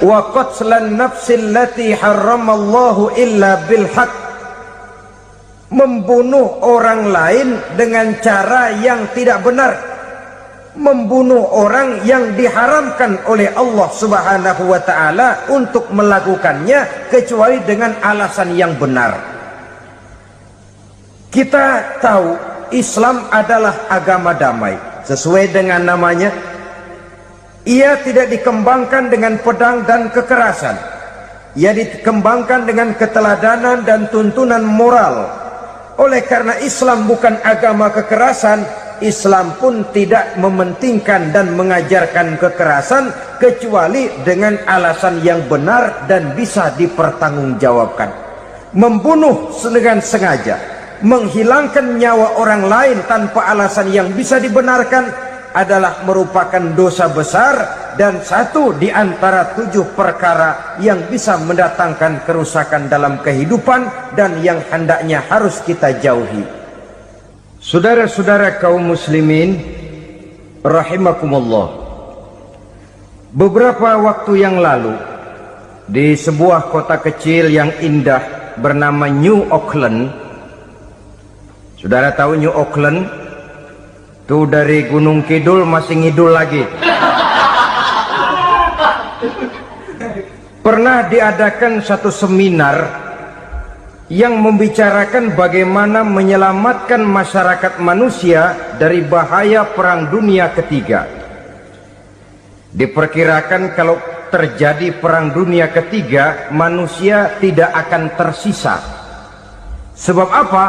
wa qatlan nafsil lati harramallahu illa bil haq, membunuh orang lain dengan cara yang tidak benar, membunuh orang yang diharamkan oleh Allah Subhanahu wa taala untuk melakukannya kecuali dengan alasan yang benar. Kita tahu Islam adalah agama damai. Sesuai dengan namanya, ia tidak dikembangkan dengan pedang dan kekerasan. Ia dikembangkan dengan keteladanan dan tuntunan moral. Oleh karena Islam bukan agama kekerasan, Islam pun tidak mementingkan dan mengajarkan kekerasan kecuali dengan alasan yang benar dan bisa dipertanggungjawabkan. Membunuh dengan sengaja, menghilangkan nyawa orang lain tanpa alasan yang bisa dibenarkan adalah merupakan dosa besar dan satu di antara 7 perkara yang bisa mendatangkan kerusakan dalam kehidupan dan yang hendaknya harus kita jauhi. Saudara-saudara kaum muslimin rahimakumullah, beberapa waktu yang lalu di sebuah kota kecil yang indah bernama New Auckland. Saudara tahu New Auckland? Tuh dari Gunung Kidul masih ngidul lagi. Pernah diadakan satu seminar yang membicarakan bagaimana menyelamatkan masyarakat manusia dari bahaya Perang Dunia Ketiga. Diperkirakan kalau terjadi Perang Dunia Ketiga, manusia tidak akan tersisa. Sebab apa?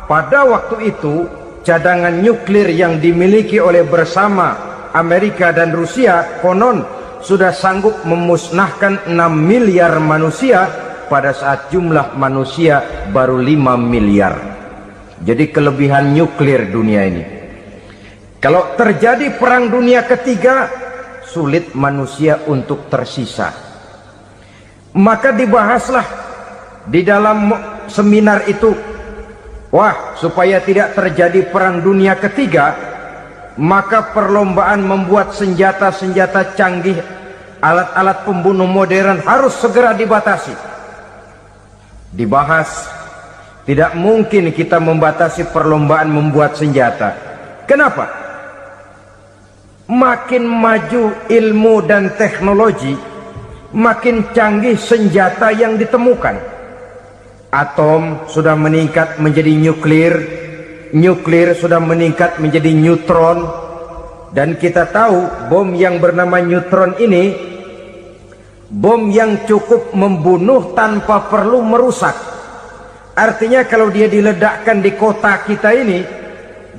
Pada waktu itu cadangan nuklir yang dimiliki oleh bersama Amerika dan Rusia konon sudah sanggup memusnahkan 6 miliar manusia pada saat jumlah manusia baru 5 miliar. Jadi kelebihan nuklir dunia ini. Kalau terjadi Perang Dunia Ketiga, sulit manusia untuk tersisa. Maka dibahaslah di dalam seminar itu, wah, supaya tidak terjadi Perang Dunia Ketiga, maka perlombaan membuat senjata-senjata canggih, alat-alat pembunuh modern harus segera dibatasi. Dibahas, tidak mungkin kita membatasi perlombaan membuat senjata. Kenapa? Makin maju ilmu dan teknologi, makin canggih senjata yang ditemukan. Atom sudah meningkat menjadi nuklir, nuklir sudah meningkat menjadi neutron, dan kita tahu bom yang bernama neutron ini bom yang cukup membunuh tanpa perlu merusak. Artinya kalau dia diledakkan di kota kita ini,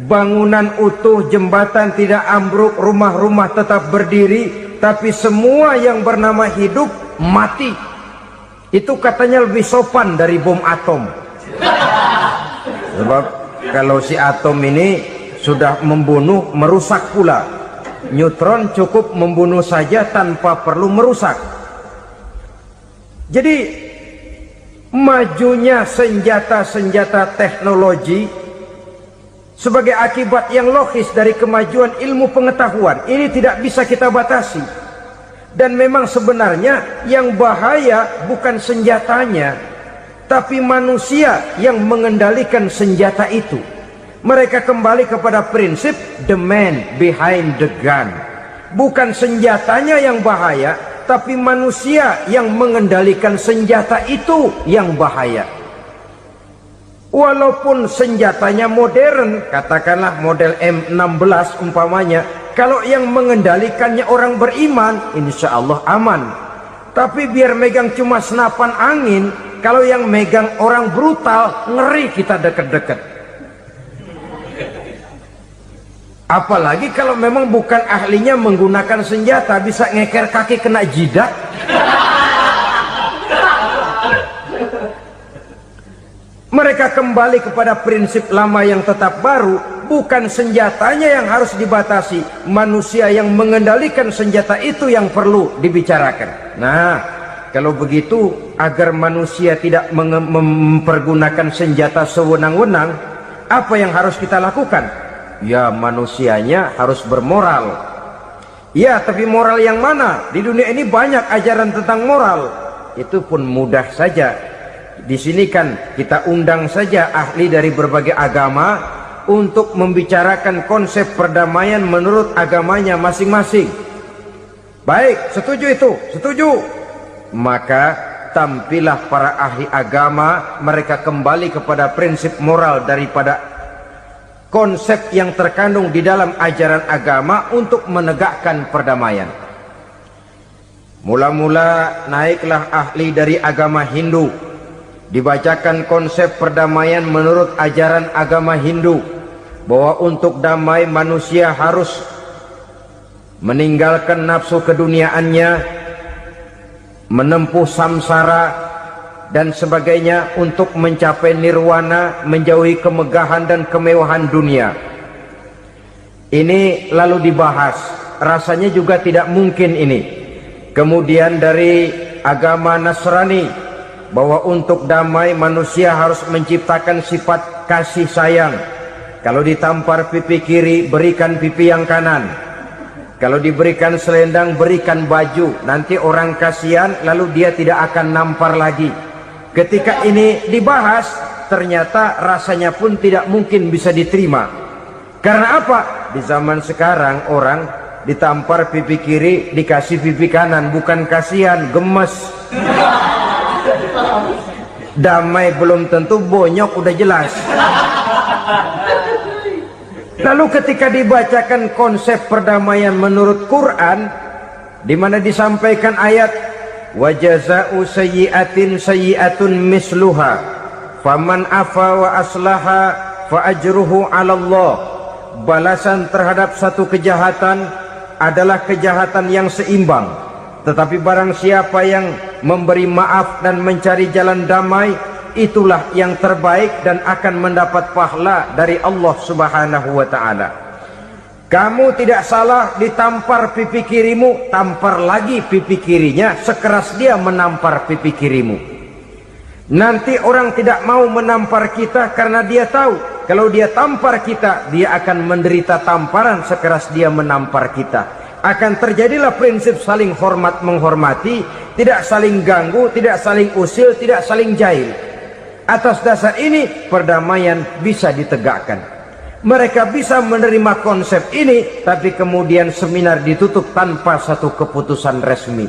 bangunan utuh, jembatan tidak ambruk, rumah-rumah tetap berdiri, tapi semua yang bernama hidup mati. Itu katanya lebih sopan dari bom atom. Sebab kalau si atom ini sudah membunuh, merusak pula. Neutron cukup membunuh saja tanpa perlu merusak. Jadi majunya senjata-senjata teknologi sebagai akibat yang logis dari kemajuan ilmu pengetahuan ini tidak bisa kita batasi. Dan memang sebenarnya yang bahaya bukan senjatanya, tapi manusia yang mengendalikan senjata itu. Mereka kembali kepada prinsip the man behind the gun. Bukan senjatanya yang bahaya, tapi manusia yang mengendalikan senjata itu yang bahaya. Walaupun senjatanya modern, katakanlah model M16 umpamanya, kalau yang mengendalikannya orang beriman, insya Allah aman. Tapi biar megang cuma senapan angin, kalau yang megang orang brutal, ngeri kita deket-deket. Apalagi kalau memang bukan ahlinya menggunakan senjata, bisa ngeker kaki kena jidat. Mereka kembali kepada prinsip lama yang tetap baru, bukan senjatanya yang harus dibatasi, manusia yang mengendalikan senjata itu yang perlu dibicarakan. Nah, kalau begitu, agar manusia tidak mempergunakan senjata sewenang-wenang, apa yang harus kita lakukan? Ya, manusianya harus bermoral. Ya, tapi moral yang mana? Di dunia ini banyak ajaran tentang moral. Itu pun mudah saja. Di sini kan kita undang saja ahli dari berbagai agama untuk membicarakan konsep perdamaian menurut agamanya masing-masing. Baik, setuju itu, setuju. Maka tampillah para ahli agama, mereka kembali kepada prinsip moral daripada konsep yang terkandung di dalam ajaran agama untuk menegakkan perdamaian. Mula-mula naiklah ahli dari agama Hindu, dibacakan konsep perdamaian menurut ajaran agama Hindu, bahwa untuk damai manusia harus meninggalkan nafsu keduniaannya, menempuh samsara dan sebagainya untuk mencapai nirwana, menjauhi kemegahan dan kemewahan dunia. Ini lalu dibahas, rasanya juga tidak mungkin ini. Kemudian dari agama Nasrani, bahwa untuk damai manusia harus menciptakan sifat kasih sayang. Kalau ditampar pipi kiri, berikan pipi yang kanan. Kalau diberikan selendang, berikan baju. Nanti orang kasihan, lalu dia tidak akan nampar lagi. Ketika ini dibahas, ternyata rasanya pun tidak mungkin bisa diterima. Karena apa? Di zaman sekarang orang ditampar pipi kiri, dikasih pipi kanan, bukan kasihan, gemes. Damai belum tentu, bonyok udah jelas. Lalu ketika dibacakan konsep perdamaian menurut Quran, di mana disampaikan ayat wa jazaa'u sayyi'atin sayyi'atun misluha faman afa wa aslaha fa ajruhu 'ala Allah. Balasan terhadap satu kejahatan adalah kejahatan yang seimbang, tetapi barang siapa yang memberi maaf dan mencari jalan damai, itulah yang terbaik dan akan mendapat pahala dari Allah Subhanahu wa ta'ala. Kamu tidak salah ditampar pipi kirimu, tampar lagi pipi kirinya sekeras dia menampar pipi kirimu. Nanti orang tidak mau menampar kita karena dia tahu kalau dia tampar kita, dia akan menderita tamparan sekeras dia menampar kita. Akan terjadilah prinsip saling hormat menghormati, tidak saling ganggu, tidak saling usil, tidak saling jahil. Atas dasar ini perdamaian bisa ditegakkan. Mereka bisa menerima konsep ini, tapi kemudian seminar ditutup tanpa satu keputusan resmi.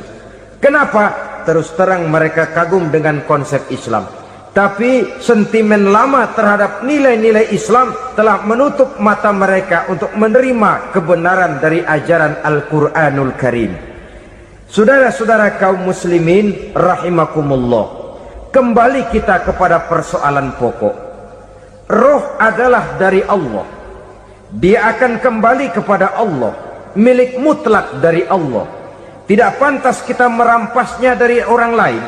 Kenapa? Terus terang mereka kagum dengan konsep Islam, tapi sentimen lama terhadap nilai-nilai Islam telah menutup mata mereka untuk menerima kebenaran dari ajaran Al-Quranul Karim. Saudara-saudara kaum muslimin rahimakumullah, kembali kita kepada persoalan pokok. Roh adalah dari Allah, dia akan kembali kepada Allah, milik mutlak dari Allah. Tidak pantas kita merampasnya dari orang lain.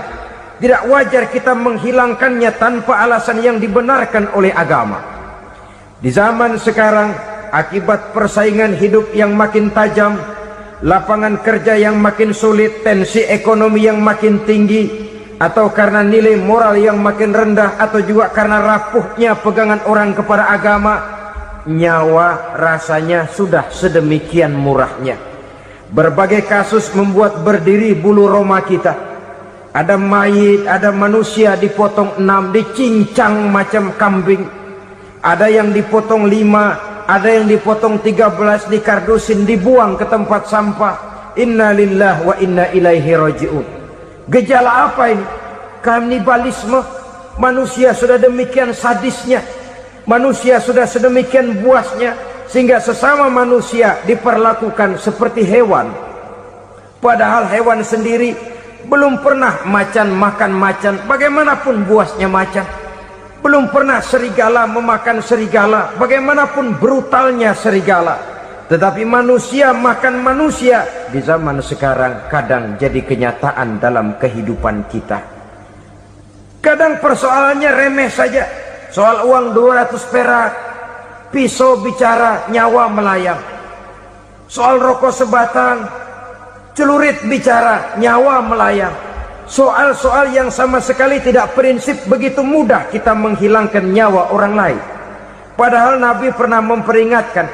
Tidak wajar kita menghilangkannya tanpa alasan yang dibenarkan oleh agama. Di zaman sekarang, akibat persaingan hidup yang makin tajam, lapangan kerja yang makin sulit, tensi ekonomi yang makin tinggi, atau karena nilai moral yang makin rendah, atau juga karena rapuhnya pegangan orang kepada agama, nyawa rasanya sudah sedemikian murahnya. Berbagai kasus membuat berdiri bulu roma kita. Ada mayit, ada manusia dipotong 6, dicincang macam kambing. Ada yang dipotong 5, ada yang dipotong 13, dikardusin, dibuang ke tempat sampah. Inna lillahi wa inna ilaihi raji'un. Gejala apa ini? Kanibalisme. Manusia sudah demikian sadisnya, manusia sudah sedemikian buasnya, sehingga sesama manusia diperlakukan seperti hewan. Padahal hewan sendiri belum pernah macan makan macan, bagaimanapun buasnya macan. Belum pernah serigala memakan serigala, bagaimanapun brutalnya serigala. Tetapi manusia makan manusia di zaman sekarang kadang jadi kenyataan dalam kehidupan kita. Kadang persoalannya remeh saja. Soal uang 200 perak, pisau bicara, nyawa melayang. Soal rokok sebatang, celurit bicara, nyawa melayang. Soal-soal yang sama sekali tidak prinsip, begitu mudah kita menghilangkan nyawa orang lain. Padahal Nabi pernah memperingatkan,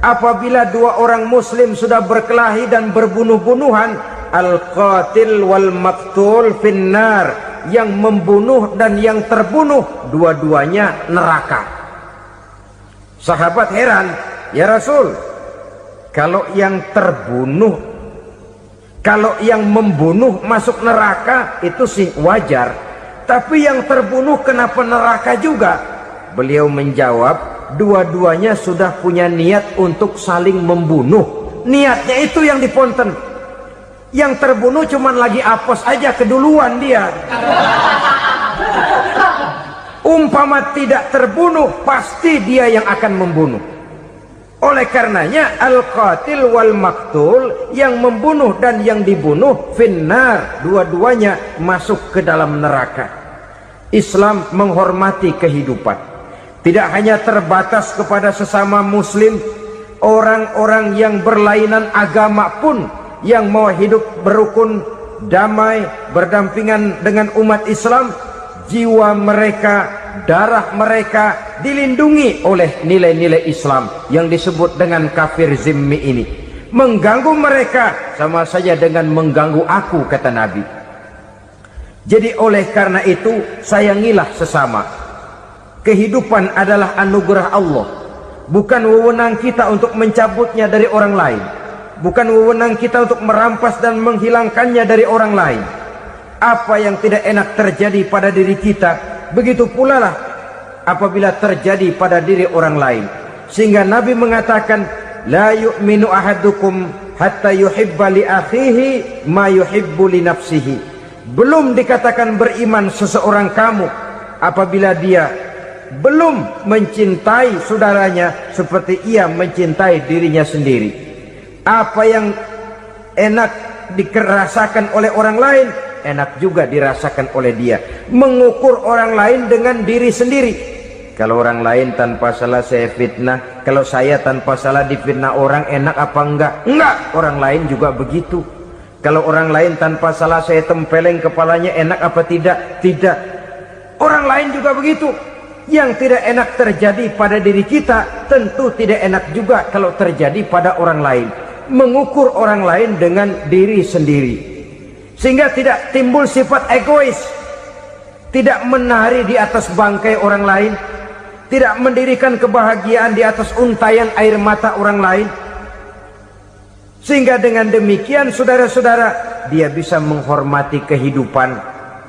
apabila dua orang muslim sudah berkelahi dan berbunuh-bunuhan, al-qatil wal maqtul finnar, yang membunuh dan yang terbunuh dua-duanya neraka. Sahabat heran, ya Rasul, kalau yang membunuh masuk neraka itu sih wajar, tapi yang terbunuh kenapa neraka juga? Beliau menjawab, dua-duanya sudah punya niat untuk saling membunuh. Niatnya itu yang diponten. Yang terbunuh cuman lagi apes aja, keduluan dia. Umpama tidak terbunuh, pasti dia yang akan membunuh. Oleh karenanya al-qatil wal maktul, yang membunuh dan yang dibunuh finnar, dua-duanya masuk ke dalam neraka. Islam menghormati kehidupan, tidak hanya terbatas kepada sesama muslim, orang-orang yang berlainan agama pun yang mau hidup berukun, damai, berdampingan dengan umat Islam, jiwa mereka, darah mereka dilindungi oleh nilai-nilai Islam yang disebut dengan kafir zimmi ini. Mengganggu mereka sama saja dengan mengganggu aku, kata Nabi. Jadi oleh karena itu, sayangilah sesama. Kehidupan adalah anugerah Allah, bukan wewenang kita untuk mencabutnya dari orang lain, bukan wewenang kita untuk merampas dan menghilangkannya dari orang lain. Apa yang tidak enak terjadi pada diri kita, begitu pula lah apabila terjadi pada diri orang lain. Sehingga Nabi mengatakan, la yu'minu ahadukum hatta yuhibba li akhihi ma yuhibbu li nafsihi. Belum dikatakan beriman seseorang kamu apabila dia belum mencintai saudaranya seperti ia mencintai dirinya sendiri. Apa yang enak dirasakan oleh orang lain, enak juga dirasakan oleh dia. Mengukur orang lain dengan diri sendiri. Kalau orang lain tanpa salah saya fitnah, kalau saya tanpa salah difitnah orang, enak apa enggak? Enggak, orang lain juga begitu. Kalau orang lain tanpa salah saya tempeleng kepalanya, enak apa tidak? Tidak. Orang lain juga begitu. Yang tidak enak terjadi pada diri kita, tentu tidak enak juga kalau terjadi pada orang lain. Mengukur orang lain dengan diri sendiri, sehingga tidak timbul sifat egois, tidak menari di atas bangkai orang lain, tidak mendirikan kebahagiaan di atas untayan air mata orang lain. Sehingga dengan demikian saudara-saudara, dia bisa menghormati kehidupan,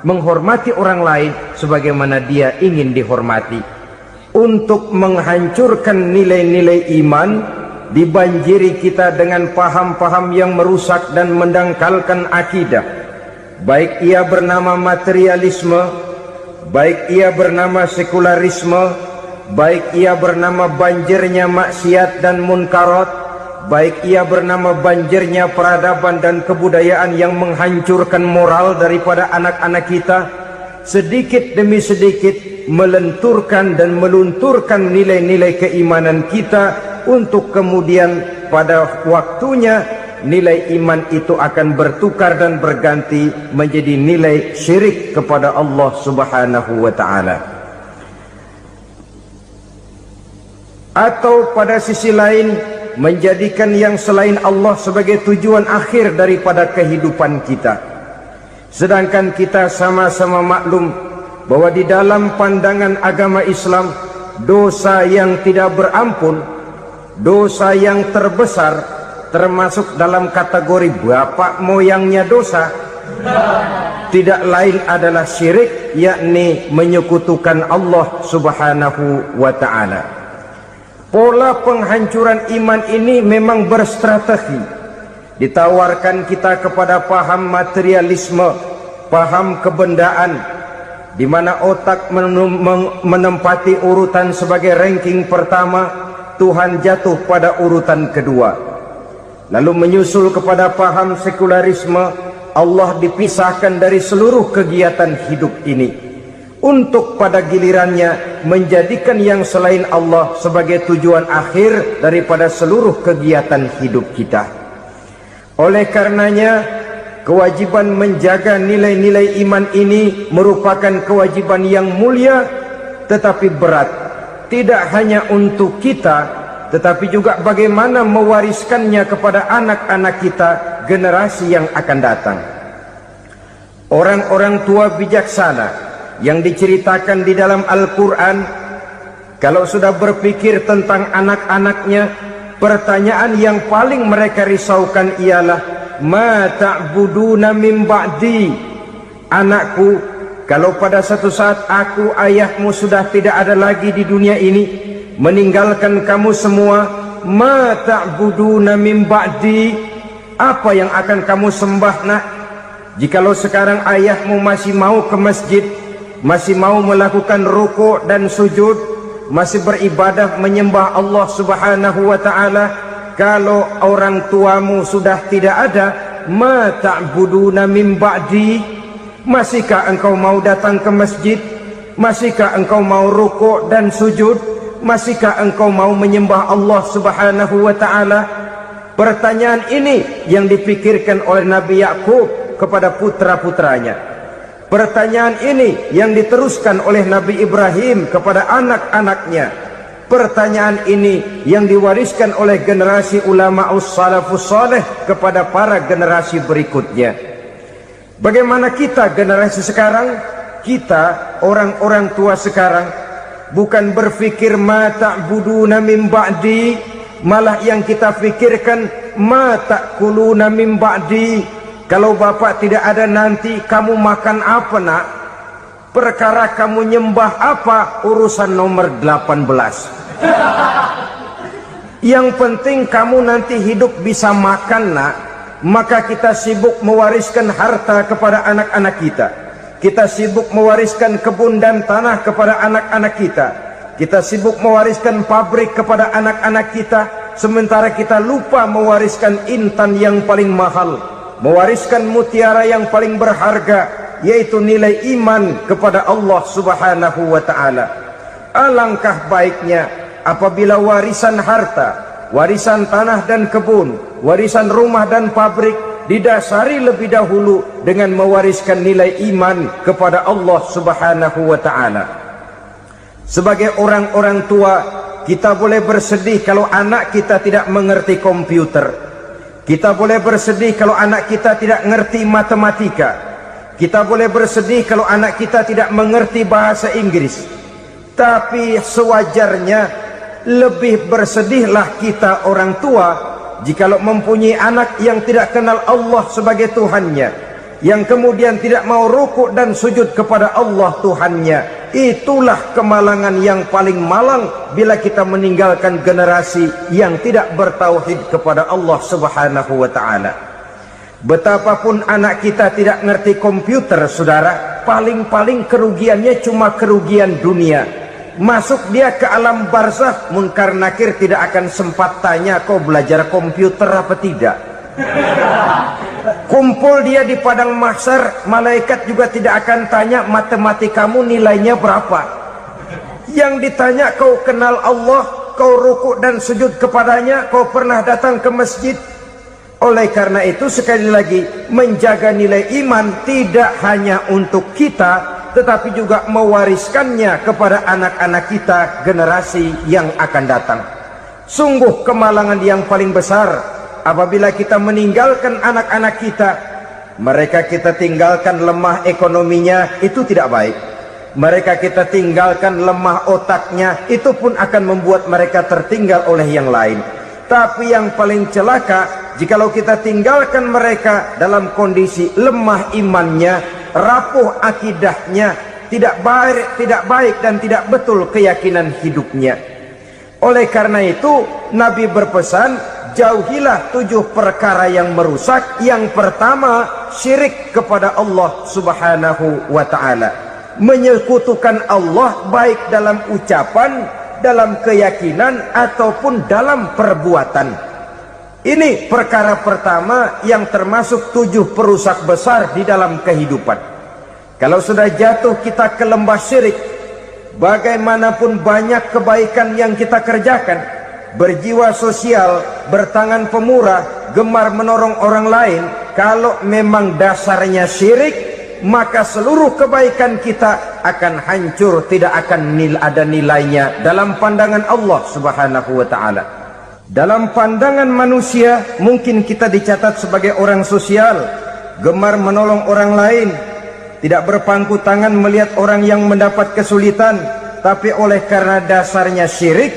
menghormati orang lain sebagaimana dia ingin dihormati. Untuk menghancurkan nilai-nilai iman, dibanjiri kita dengan paham-paham yang merusak dan mendangkalkan akidah, baik ia bernama materialisme, baik ia bernama sekularisme, baik ia bernama banjirnya maksiat dan munkarat, baik ia bernama banjirnya peradaban dan kebudayaan yang menghancurkan moral daripada anak-anak kita. Sedikit demi sedikit melenturkan dan melunturkan nilai-nilai keimanan kita, untuk kemudian pada waktunya nilai iman itu akan bertukar dan berganti menjadi nilai syirik kepada Allah Subhanahu wa ta'ala. Atau pada sisi lain, menjadikan yang selain Allah sebagai tujuan akhir daripada kehidupan kita. Sedangkan kita sama-sama maklum bahwa di dalam pandangan agama Islam, dosa yang tidak berampun, dosa yang terbesar, termasuk dalam kategori bapak moyangnya dosa, tidak lain adalah syirik, yakni menyekutukan Allah Subhanahu wa ta'ala. Pola penghancuran iman ini memang berstrategi. Ditawarkan kita kepada paham materialisme, paham kebendaan, di mana otak menempati urutan sebagai ranking pertama, Tuhan jatuh pada urutan kedua. Lalu menyusul kepada paham sekularisme, Allah dipisahkan dari seluruh kegiatan hidup ini, untuk pada gilirannya menjadikan yang selain Allah sebagai tujuan akhir daripada seluruh kegiatan hidup kita. Oleh karenanya, kewajiban menjaga nilai-nilai iman ini merupakan kewajiban yang mulia tetapi berat, tidak hanya untuk kita, tetapi juga bagaimana mewariskannya kepada anak-anak kita, generasi yang akan datang. Orang-orang tua bijaksana yang diceritakan di dalam Al-Quran, kalau sudah berpikir tentang anak-anaknya, pertanyaan yang paling mereka risaukan ialah, ma ta'buduna min ba'di. Anakku, kalau pada satu saat aku, ayahmu sudah tidak ada lagi di dunia ini, meninggalkan kamu semua, ma ta'buduna min ba'di, apa yang akan kamu sembah nak? Jikalau sekarang ayahmu masih mau ke masjid, masih mau melakukan rukuk dan sujud, masih beribadah menyembah Allah Subhanahu wa ta'ala, kalau orang tuamu sudah tidak ada, ma ta'buduna min ba'di, masihkah engkau mau datang ke masjid? Masihkah engkau mau rukuk dan sujud? Masihkah engkau mau menyembah Allah Subhanahu wa ta'ala? Pertanyaan ini yang dipikirkan oleh Nabi Yakub kepada putra-putranya. Pertanyaan ini yang diteruskan oleh Nabi Ibrahim kepada anak-anaknya. Pertanyaan ini yang diwariskan oleh generasi ulama salafus saleh kepada para generasi berikutnya. Bagaimana kita generasi sekarang? Kita orang-orang tua sekarang bukan berfikir ma ta'buduna min ba'di, malah yang kita fikirkan ma ta'kuluna min ba'di. Kalau bapak tidak ada nanti kamu makan apa nak? Perkara kamu nyembah apa, urusan nomor 18. Yang penting kamu nanti hidup bisa makan nak. Maka kita sibuk mewariskan harta kepada anak-anak kita. Kita sibuk mewariskan kebun dan tanah kepada anak-anak kita. Kita sibuk mewariskan pabrik kepada anak-anak kita, sementara kita lupa mewariskan intan yang paling mahal, mewariskan mutiara yang paling berharga, yaitu nilai iman kepada Allah Subhanahu wa ta'ala. Alangkah baiknya apabila warisan harta, warisan tanah dan kebun, warisan rumah dan pabrik didasari lebih dahulu dengan mewariskan nilai iman kepada Allah Subhanahu wa ta'ala. Sebagai orang-orang tua, kita boleh bersedih kalau anak kita tidak mengerti komputer. Kita boleh bersedih kalau anak kita tidak mengerti matematika. Kita boleh bersedih kalau anak kita tidak mengerti bahasa Inggris. Tapi sewajarnya lebih bersedihlah kita orang tua jikalau mempunyai anak yang tidak kenal Allah sebagai Tuhannya, yang kemudian tidak mau rukuk dan sujud kepada Allah Tuhannya. Itulah kemalangan yang paling malang bila kita meninggalkan generasi yang tidak bertauhid kepada Allah Subhanahu wa ta'ala. Betapapun anak kita tidak ngerti komputer, saudara, paling-paling kerugiannya cuma kerugian dunia. Masuk dia ke alam barzakh, munkar nakir tidak akan sempat tanya kau belajar komputer apa tidak. Kumpul dia di padang mahsyar, malaikat juga tidak akan tanya matematikamu nilainya berapa. Yang ditanya, kau kenal Allah, kau rukuk dan sujud kepadanya, kau pernah datang ke masjid. Oleh karena itu sekali lagi, menjaga nilai iman tidak hanya untuk kita, tetapi juga mewariskannya kepada anak-anak kita, generasi yang akan datang. Sungguh kemalangan yang paling besar apabila kita meninggalkan anak-anak kita. Mereka kita tinggalkan lemah ekonominya, itu tidak baik. Mereka kita tinggalkan lemah otaknya, itu pun akan membuat mereka tertinggal oleh yang lain. Tapi yang paling celaka, jikalau kita tinggalkan mereka dalam kondisi lemah imannya, rapuh akidahnya, tidak baik dan tidak betul keyakinan hidupnya. Oleh karena itu Nabi berpesan, jauhilah 7 perkara yang merusak. Yang pertama, syirik kepada Allah Subhanahu wa ta'ala, menyekutukan Allah baik dalam ucapan, dalam keyakinan ataupun dalam perbuatan. Ini perkara pertama yang termasuk 7 perusak besar di dalam kehidupan. Kalau sudah jatuh kita ke lembah syirik, bagaimanapun banyak kebaikan yang kita kerjakan, berjiwa sosial, bertangan pemurah, gemar menolong orang lain, kalau memang dasarnya syirik, maka seluruh kebaikan kita akan hancur, tidak akan ada nilainya dalam pandangan Allah Subhanahu wa taala. Dalam pandangan manusia mungkin kita dicatat sebagai orang sosial, gemar menolong orang lain, tidak berpangku tangan melihat orang yang mendapat kesulitan, tapi oleh karena dasarnya syirik,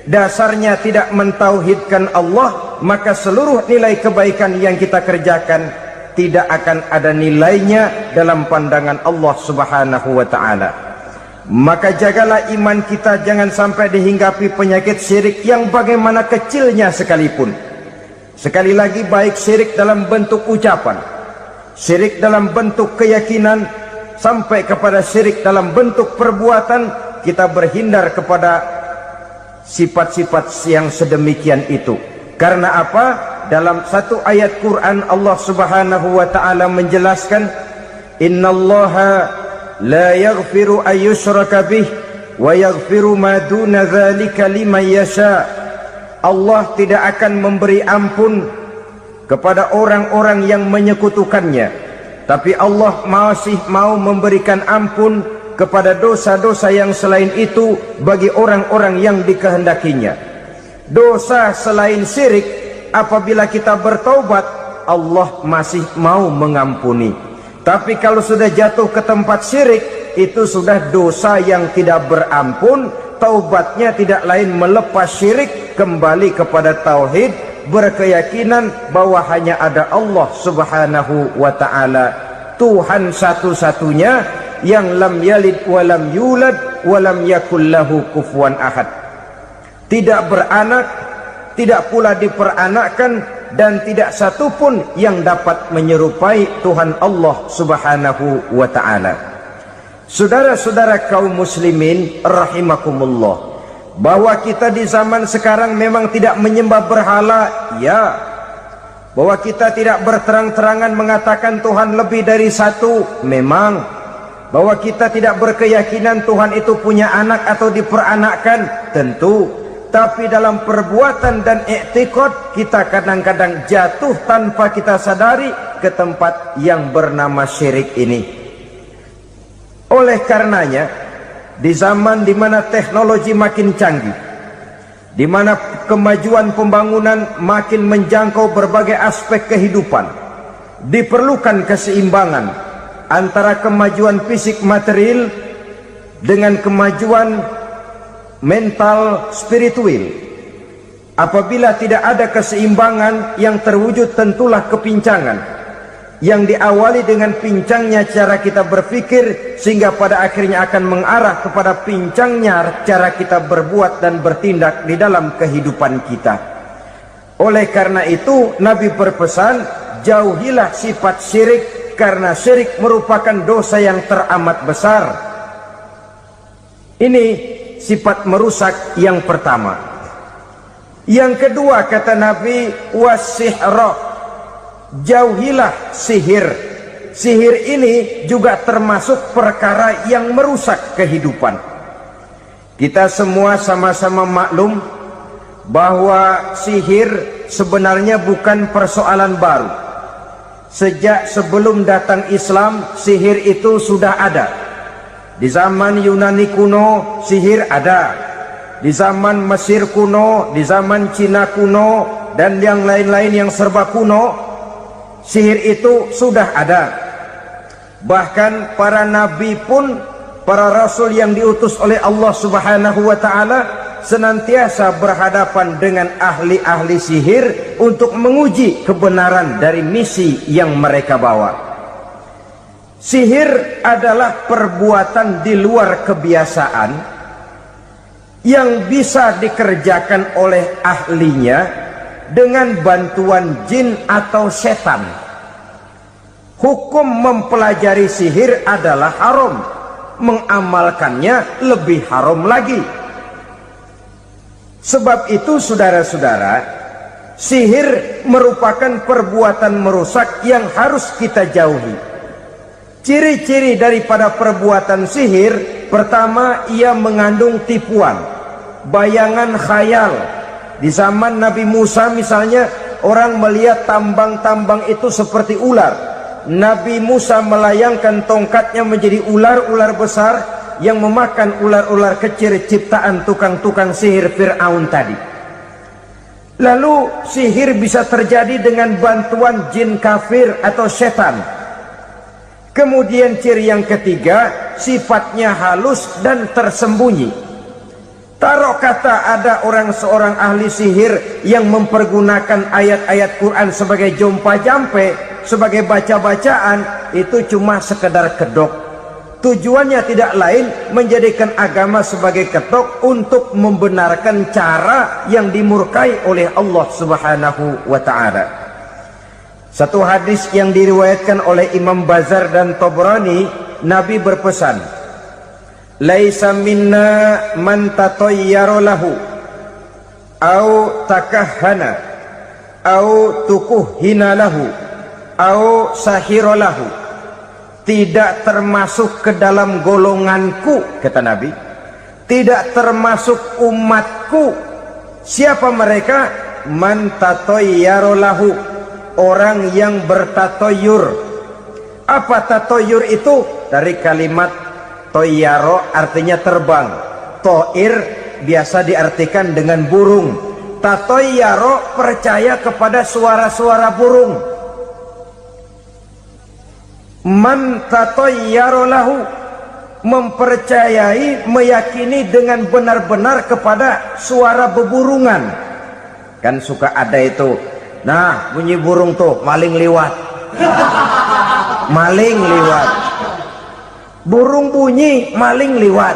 dasarnya tidak mentauhidkan Allah, maka seluruh nilai kebaikan yang kita kerjakan tidak akan ada nilainya dalam pandangan Allah Subhanahu wa taala. Maka jagalah iman kita jangan sampai dihinggapi penyakit syirik yang bagaimana kecilnya sekalipun. Sekali lagi, baik syirik dalam bentuk ucapan, syirik dalam bentuk keyakinan, sampai kepada syirik dalam bentuk perbuatan, kita berhindar kepada sifat-sifat yang sedemikian itu. Karena apa? Dalam satu ayat Quran Allah Subhanahu wa taala menjelaskan, innallaha la yaghfiru ayyushraka bih wa yaghfiru ma duna dzalika liman yasha. Allah tidak akan memberi ampun kepada orang-orang yang menyekutukannya, tapi Allah masih mau memberikan ampun kepada dosa-dosa yang selain itu bagi orang-orang yang dikehendakinya. Dosa selain syirik, apabila kita bertaubat, Allah masih mau mengampuni. Tapi kalau sudah jatuh ke tempat syirik, itu sudah dosa yang tidak berampun. Taubatnya tidak lain melepas syirik, kembali kepada tauhid, berkeyakinan bahwa hanya ada Allah Subhanahu wa taala, Tuhan satu-satunya yang lam yalid walam yulad walam yakul lahu kufuwan ahad. Tidak beranak, tidak pula diperanakkan, dan tidak satupun yang dapat menyerupai Tuhan Allah Subhanahu wa ta'ala. Saudara-saudara kaum muslimin rahimakumullah, bahwa kita di zaman sekarang memang tidak menyembah berhala, ya. Bahwa kita tidak berterang-terangan mengatakan Tuhan lebih dari satu, memang. Bahwa kita tidak berkeyakinan Tuhan itu punya anak atau diperanakkan, tentu. Tapi dalam perbuatan dan i'tiqad kita kadang-kadang jatuh tanpa kita sadari ke tempat yang bernama syirik ini. Oleh karenanya, di zaman di mana teknologi makin canggih, di mana kemajuan pembangunan makin menjangkau berbagai aspek kehidupan, diperlukan keseimbangan antara kemajuan fisik material dengan kemajuan mental spiritual. Apabila tidak ada keseimbangan yang terwujud, tentulah kepincangan yang diawali dengan pincangnya cara kita berpikir, sehingga pada akhirnya akan mengarah kepada pincangnya cara kita berbuat dan bertindak di dalam kehidupan kita. Oleh karena itu Nabi berpesan, jauhilah sifat syirik, karena syirik merupakan dosa yang teramat besar. Ini sifat merusak yang pertama. Yang kedua, kata Nabi, wasihra, jauhilah sihir. Sihir ini juga termasuk perkara yang merusak kehidupan. Kita semua sama-sama maklum bahwa sihir sebenarnya bukan persoalan baru. Sejak sebelum datang Islam, sihir itu sudah ada. Di zaman Yunani kuno sihir ada, di zaman Mesir kuno, di zaman Cina kuno, dan yang lain-lain yang serba kuno, sihir itu sudah ada. Bahkan para nabi pun, para rasul yang diutus oleh Allah Subhanahu wa ta'ala, senantiasa berhadapan dengan ahli-ahli sihir untuk menguji kebenaran dari misi yang mereka bawa. Sihir adalah perbuatan di luar kebiasaan yang bisa dikerjakan oleh ahlinya dengan bantuan jin atau setan. Hukum mempelajari sihir adalah haram, mengamalkannya lebih haram lagi. Sebab itu saudara-saudara, sihir merupakan perbuatan merusak yang harus kita jauhi. Ciri-ciri daripada perbuatan sihir, pertama, ia mengandung tipuan, bayangan khayal. Di zaman Nabi Musa misalnya, orang melihat tambang-tambang itu seperti ular, Nabi Musa melayangkan tongkatnya menjadi ular-ular besar yang memakan ular-ular kecil ciptaan tukang-tukang sihir Fir'aun tadi. Lalu sihir bisa terjadi dengan bantuan jin kafir atau setan. Kemudian ciri yang ketiga, sifatnya halus dan tersembunyi. Taruh kata ada seorang ahli sihir yang mempergunakan ayat-ayat Quran sebagai jompa-jampe, sebagai baca-bacaan, itu cuma sekedar kedok. Tujuannya tidak lain menjadikan agama sebagai ketok untuk membenarkan cara yang dimurkai oleh Allah Subhanahu wa ta'ala. Satu hadis yang diriwayatkan oleh Imam Bazar dan Tabrani, Nabi berpesan, "Laisa minna man tatayyara lahu au takahhana au tukuhhina lahu au sahira lahu." Tidak termasuk ke dalam golonganku, kata Nabi. Tidak termasuk umatku. Siapa mereka? Man tatayyara lahu, orang yang bertatoyur. Apa tatoyur itu? Dari kalimat toyaro, artinya terbang. Toir biasa diartikan dengan burung. Tatoyaro percaya kepada suara-suara burung. Man tatayyara lahu, mempercayai, meyakini dengan benar-benar kepada suara beburungan. Kan suka ada itu, nah bunyi burung tuh, maling liwat. Maling liwat. Burung bunyi, maling liwat.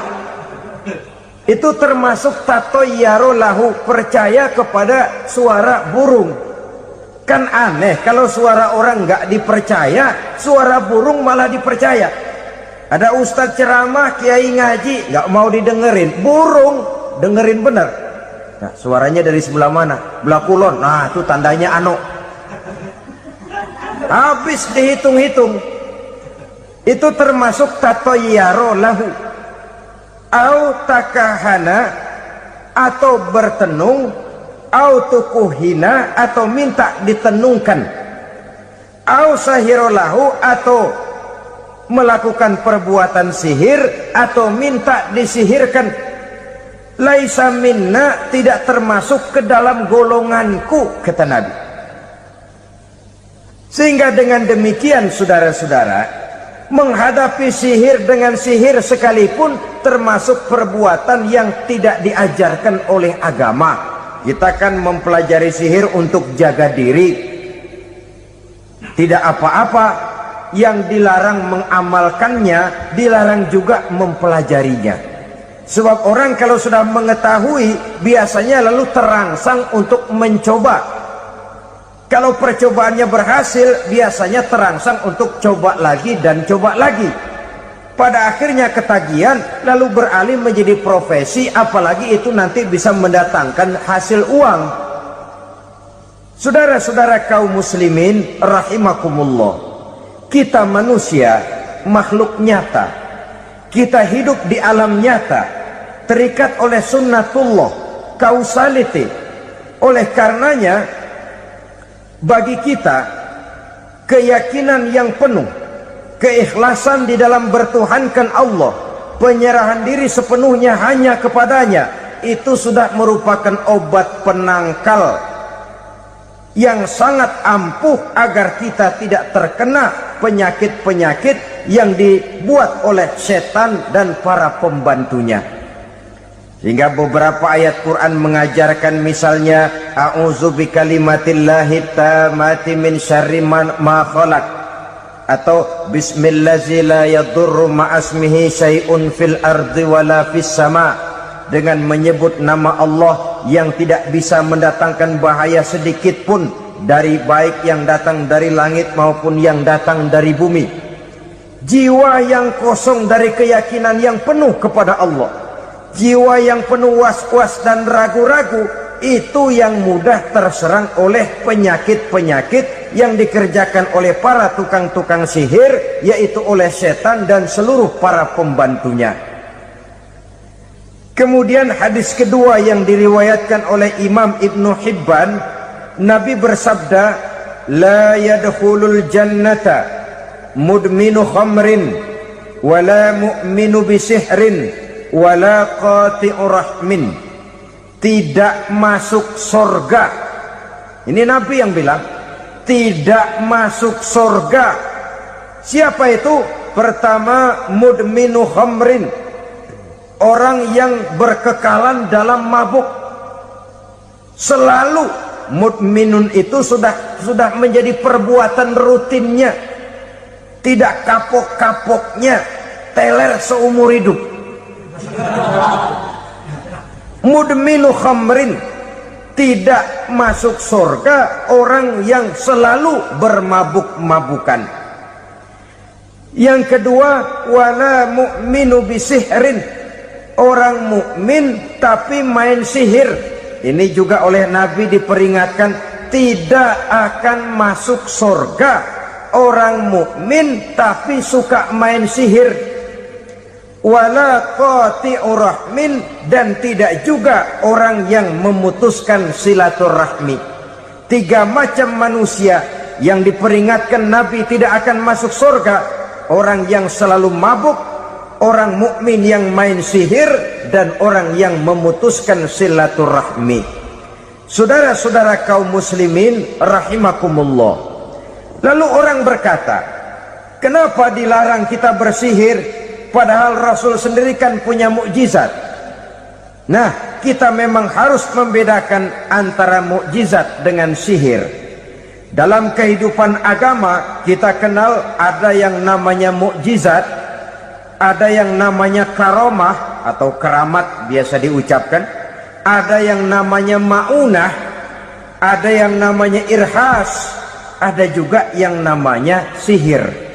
Itu termasuk tatayyara lahu, percaya kepada suara burung. Kan aneh kalau suara orang nggak dipercaya, suara burung malah dipercaya. Ada ustadz ceramah, kiai ngaji, nggak mau didengerin, burung dengerin bener. Nah, suaranya dari sebelah mana? Belah kulon. Nah, itu tandanya ano. Habis dihitung-hitung. Itu termasuk tatayyara lahu. Au takahana, atau bertenung, au tukuhina, atau minta ditenungkan, au sahirolahu, atau melakukan perbuatan sihir atau minta disihirkan. Laisa minna, tidak termasuk ke dalam golonganku, kata Nabi. Sehingga dengan demikian saudara-saudara, menghadapi sihir dengan sihir sekalipun termasuk perbuatan yang tidak diajarkan oleh agama. Kita kan mempelajari sihir untuk jaga diri, tidak apa-apa. Yang dilarang mengamalkannya, dilarang juga mempelajarinya. Sebab orang kalau sudah mengetahui, biasanya lalu terangsang untuk mencoba. Kalau percobaannya berhasil, biasanya terangsang untuk coba lagi dan coba lagi. Pada akhirnya ketagihan, lalu beralih menjadi profesi, apalagi itu nanti bisa mendatangkan hasil uang. Saudara-saudara kaum muslimin rahimakumullah, kita manusia makhluk nyata, kita hidup di alam nyata, terikat oleh sunnatullah, causality. Oleh karenanya bagi kita keyakinan yang penuh, keikhlasan di dalam bertuhankan Allah, penyerahan diri sepenuhnya hanya kepadanya, itu sudah merupakan obat penangkal yang sangat ampuh agar kita tidak terkena penyakit-penyakit yang dibuat oleh setan dan para pembantunya. Sehingga beberapa ayat Quran mengajarkan, misalnya a'udzu bikalimatillahi tammati min syarri ma khalaq, atau bismillazi la yadurru ma'asmihi syai'un fil ardi wala fis sama, dengan menyebut nama Allah yang tidak bisa mendatangkan bahaya sedikit pun, dari baik yang datang dari langit maupun yang datang dari bumi. Jiwa yang kosong dari keyakinan yang penuh kepada Allah, jiwa yang penuh was-was dan ragu-ragu, itu yang mudah terserang oleh penyakit-penyakit yang dikerjakan oleh para tukang-tukang sihir, yaitu oleh setan dan seluruh para pembantunya. Kemudian hadis kedua yang diriwayatkan oleh Imam Ibnu Hibban, Nabi bersabda, la yadkhulul jannata mudminu khamrin wala mu'minu bisihrin wala qati'u rahmin. Tidak masuk surga. Ini Nabi yang bilang, tidak masuk surga. Siapa itu? Pertama, mudminu khamrin, orang yang berkekalan dalam mabuk. Selalu mudminun itu sudah menjadi perbuatan rutinnya, tidak kapok-kapoknya, teler seumur hidup. Mudminu khamrin, tidak masuk surga orang yang selalu bermabuk-mabukan. Yang kedua, wala mu'minu bisihrin, orang mukmin tapi main sihir. Ini juga oleh Nabi diperingatkan, tidak akan masuk surga orang mukmin tapi suka main sihir. Wala qati'u rahmin, dan tidak juga orang yang memutuskan silaturahmi. 3 macam manusia yang diperingatkan Nabi tidak akan masuk surga: orang yang selalu mabuk, orang mukmin yang main sihir, dan orang yang memutuskan silaturahmi. Saudara-saudara kaum muslimin rahimakumullah. Lalu orang berkata, kenapa dilarang kita bersihir? Padahal Rasul sendiri kan punya mukjizat. Nah, kita memang harus membedakan antara mukjizat dengan sihir. Dalam kehidupan agama kita kenal ada yang namanya mukjizat, ada yang namanya karomah atau keramat biasa diucapkan, ada yang namanya maunah, ada yang namanya irhas, ada juga yang namanya sihir.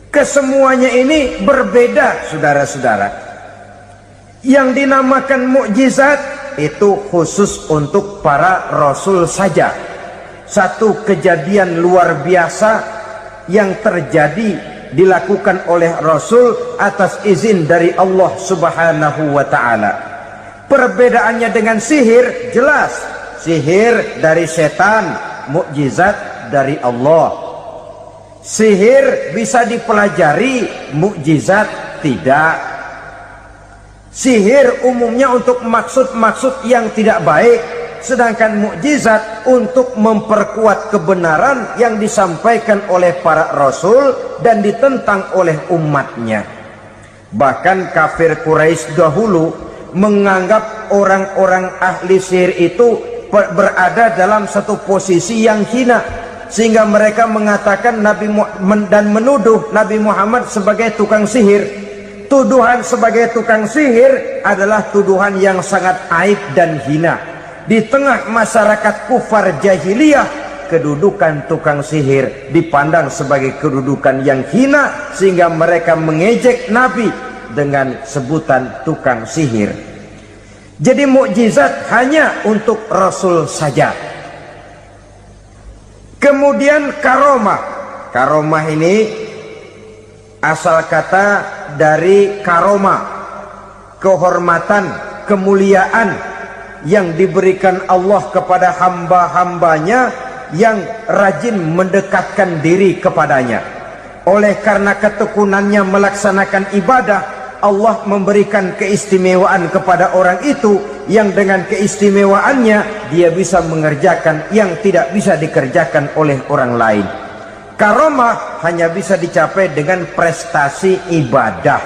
Kesemuanya ini berbeda, saudara-saudara. Yang dinamakan mukjizat itu khusus untuk para rasul saja. Satu kejadian luar biasa yang terjadi dilakukan oleh rasul atas izin dari Allah Subhanahu wa ta'ala. Perbedaannya dengan sihir jelas. Sihir dari setan, mukjizat dari Allah. Sihir bisa dipelajari, mukjizat tidak. Sihir umumnya untuk maksud-maksud yang tidak baik, sedangkan mukjizat untuk memperkuat kebenaran yang disampaikan oleh para rasul dan ditentang oleh umatnya. Bahkan kafir Quraisy dahulu menganggap orang-orang ahli sihir itu berada dalam satu posisi yang hina, sehingga mereka mengatakan dan menuduh Nabi Muhammad sebagai tukang sihir. Tuduhan sebagai tukang sihir adalah tuduhan yang sangat aib dan hina. Di tengah masyarakat kufar jahiliyah, kedudukan tukang sihir dipandang sebagai kedudukan yang hina, sehingga mereka mengejek Nabi dengan sebutan tukang sihir. Jadi mukjizat hanya untuk Rasul saja. Kemudian karomah. Karomah ini asal kata dari karomah, kehormatan, kemuliaan yang diberikan Allah kepada hamba-hambanya yang rajin mendekatkan diri kepadanya. Oleh karena ketekunannya melaksanakan ibadah, Allah memberikan keistimewaan kepada orang itu, yang dengan keistimewaannya dia bisa mengerjakan yang tidak bisa dikerjakan oleh orang lain. Karomah hanya bisa dicapai dengan prestasi ibadah.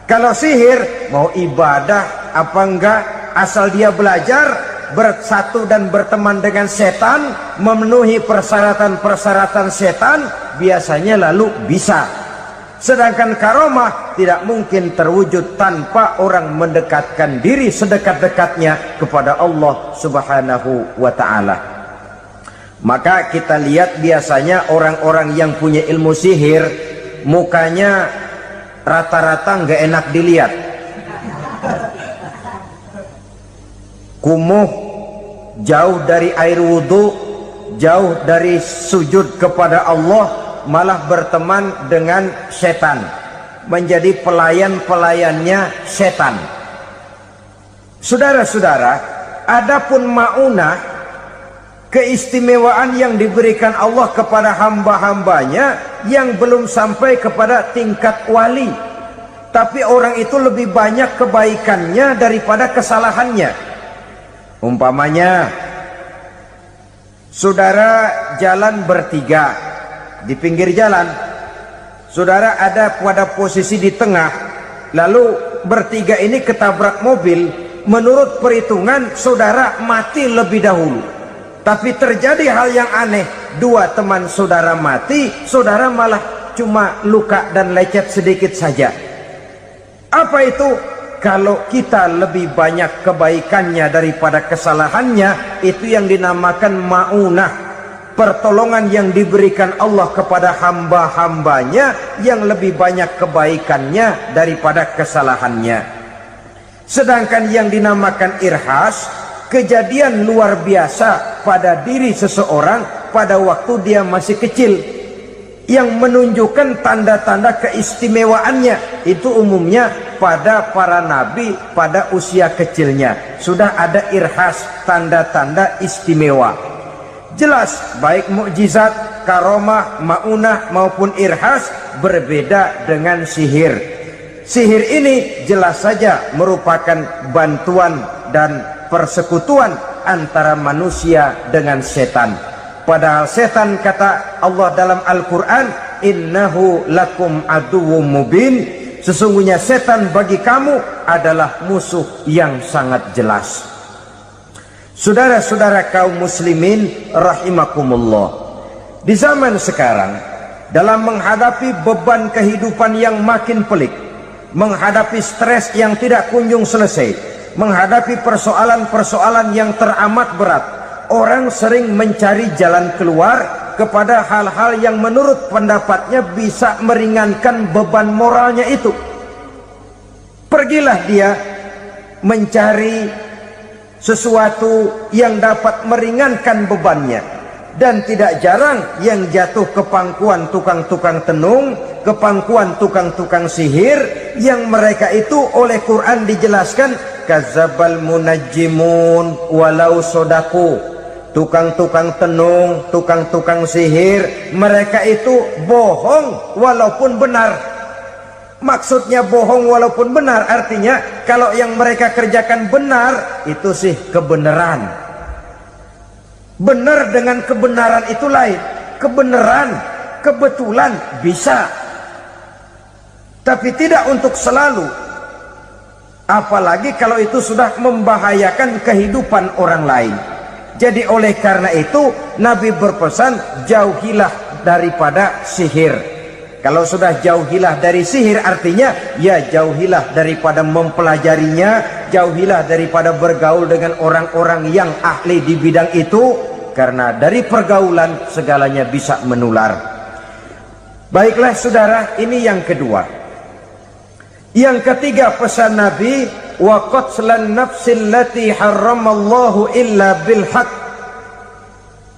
Kalau sihir, mau ibadah apa enggak, asal dia belajar, bersatu dan berteman dengan setan, memenuhi persyaratan-persyaratan setan, biasanya lalu bisa. Sedangkan karomah tidak mungkin terwujud tanpa orang mendekatkan diri sedekat-dekatnya kepada Allah Subhanahu wa ta'ala. Maka kita lihat biasanya orang-orang yang punya ilmu sihir, mukanya rata-rata nggak enak dilihat. Kumuh, jauh dari air wudhu, jauh dari sujud kepada Allah, malah berteman dengan setan, menjadi pelayan-pelayannya setan. Saudara-saudara, adapun maunah keistimewaan yang diberikan Allah kepada hamba-hambanya yang belum sampai kepada tingkat wali, tapi orang itu lebih banyak kebaikannya daripada kesalahannya. Umpamanya saudara jalan bertiga di pinggir jalan, saudara ada pada posisi di tengah, lalu bertiga ini ketabrak mobil. Menurut perhitungan saudara mati lebih dahulu, tapi terjadi hal yang aneh, dua teman saudara mati, saudara malah cuma luka dan lecet sedikit saja. Apa itu? Kalau kita lebih banyak kebaikannya daripada kesalahannya, itu yang dinamakan ma'unah, pertolongan yang diberikan Allah kepada hamba-hambanya yang lebih banyak kebaikannya daripada kesalahannya. Sedangkan yang dinamakan irhas, kejadian luar biasa pada diri seseorang pada waktu dia masih kecil, yang menunjukkan tanda-tanda keistimewaannya. Itu umumnya pada para nabi pada usia kecilnya sudah ada irhas, tanda-tanda istimewa. Jelas baik mukjizat, karomah, maunah maupun irhas berbeda dengan sihir. Sihir ini jelas saja merupakan bantuan dan persekutuan antara manusia dengan setan. Padahal setan, kata Allah dalam Al-Quran, innahu lakum aduwwum mubin, sesungguhnya setan bagi kamu adalah musuh yang sangat jelas. Saudara-saudara kaum muslimin rahimakumullah, di zaman sekarang dalam menghadapi beban kehidupan yang makin pelik, menghadapi stres yang tidak kunjung selesai, menghadapi persoalan-persoalan yang teramat berat, orang sering mencari jalan keluar kepada hal-hal yang menurut pendapatnya bisa meringankan beban moralnya itu. Pergilah dia mencari sesuatu yang dapat meringankan bebannya. Dan tidak jarang yang jatuh ke pangkuan tukang-tukang tenung, ke pangkuan tukang-tukang sihir, yang mereka itu oleh Quran dijelaskan kadzabal munajjimun walau sodaku. Tukang-tukang tenung, tukang-tukang sihir, mereka itu bohong walaupun benar. Maksudnya bohong walaupun benar, artinya kalau yang mereka kerjakan benar, itu sih kebenaran. Benar dengan kebenaran itu lain. Kebenaran, kebetulan bisa, tapi tidak untuk selalu. Apalagi kalau itu sudah membahayakan kehidupan orang lain. Jadi oleh karena itu Nabi berpesan, jauhilah daripada sihir. Kalau sudah jauhilah dari sihir, artinya ya jauhilah daripada mempelajarinya, jauhilah daripada bergaul dengan orang-orang yang ahli di bidang itu, karena dari pergaulan segalanya bisa menular. Baiklah saudara, ini yang kedua. Yang ketiga pesan Nabi, wa qatlan nafsil lati harramallahu illa bil haq,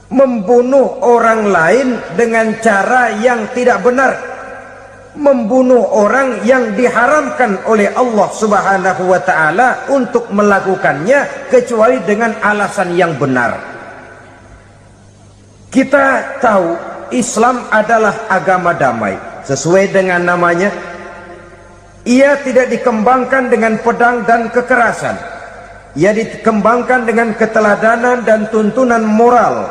membunuh orang lain dengan cara yang tidak benar, membunuh orang yang diharamkan oleh Allah Subhanahu wa taala untuk melakukannya kecuali dengan alasan yang benar. Kita tahu Islam adalah agama damai, sesuai dengan namanya. Ia tidak dikembangkan dengan pedang dan kekerasan. Ia dikembangkan dengan keteladanan dan tuntunan moral.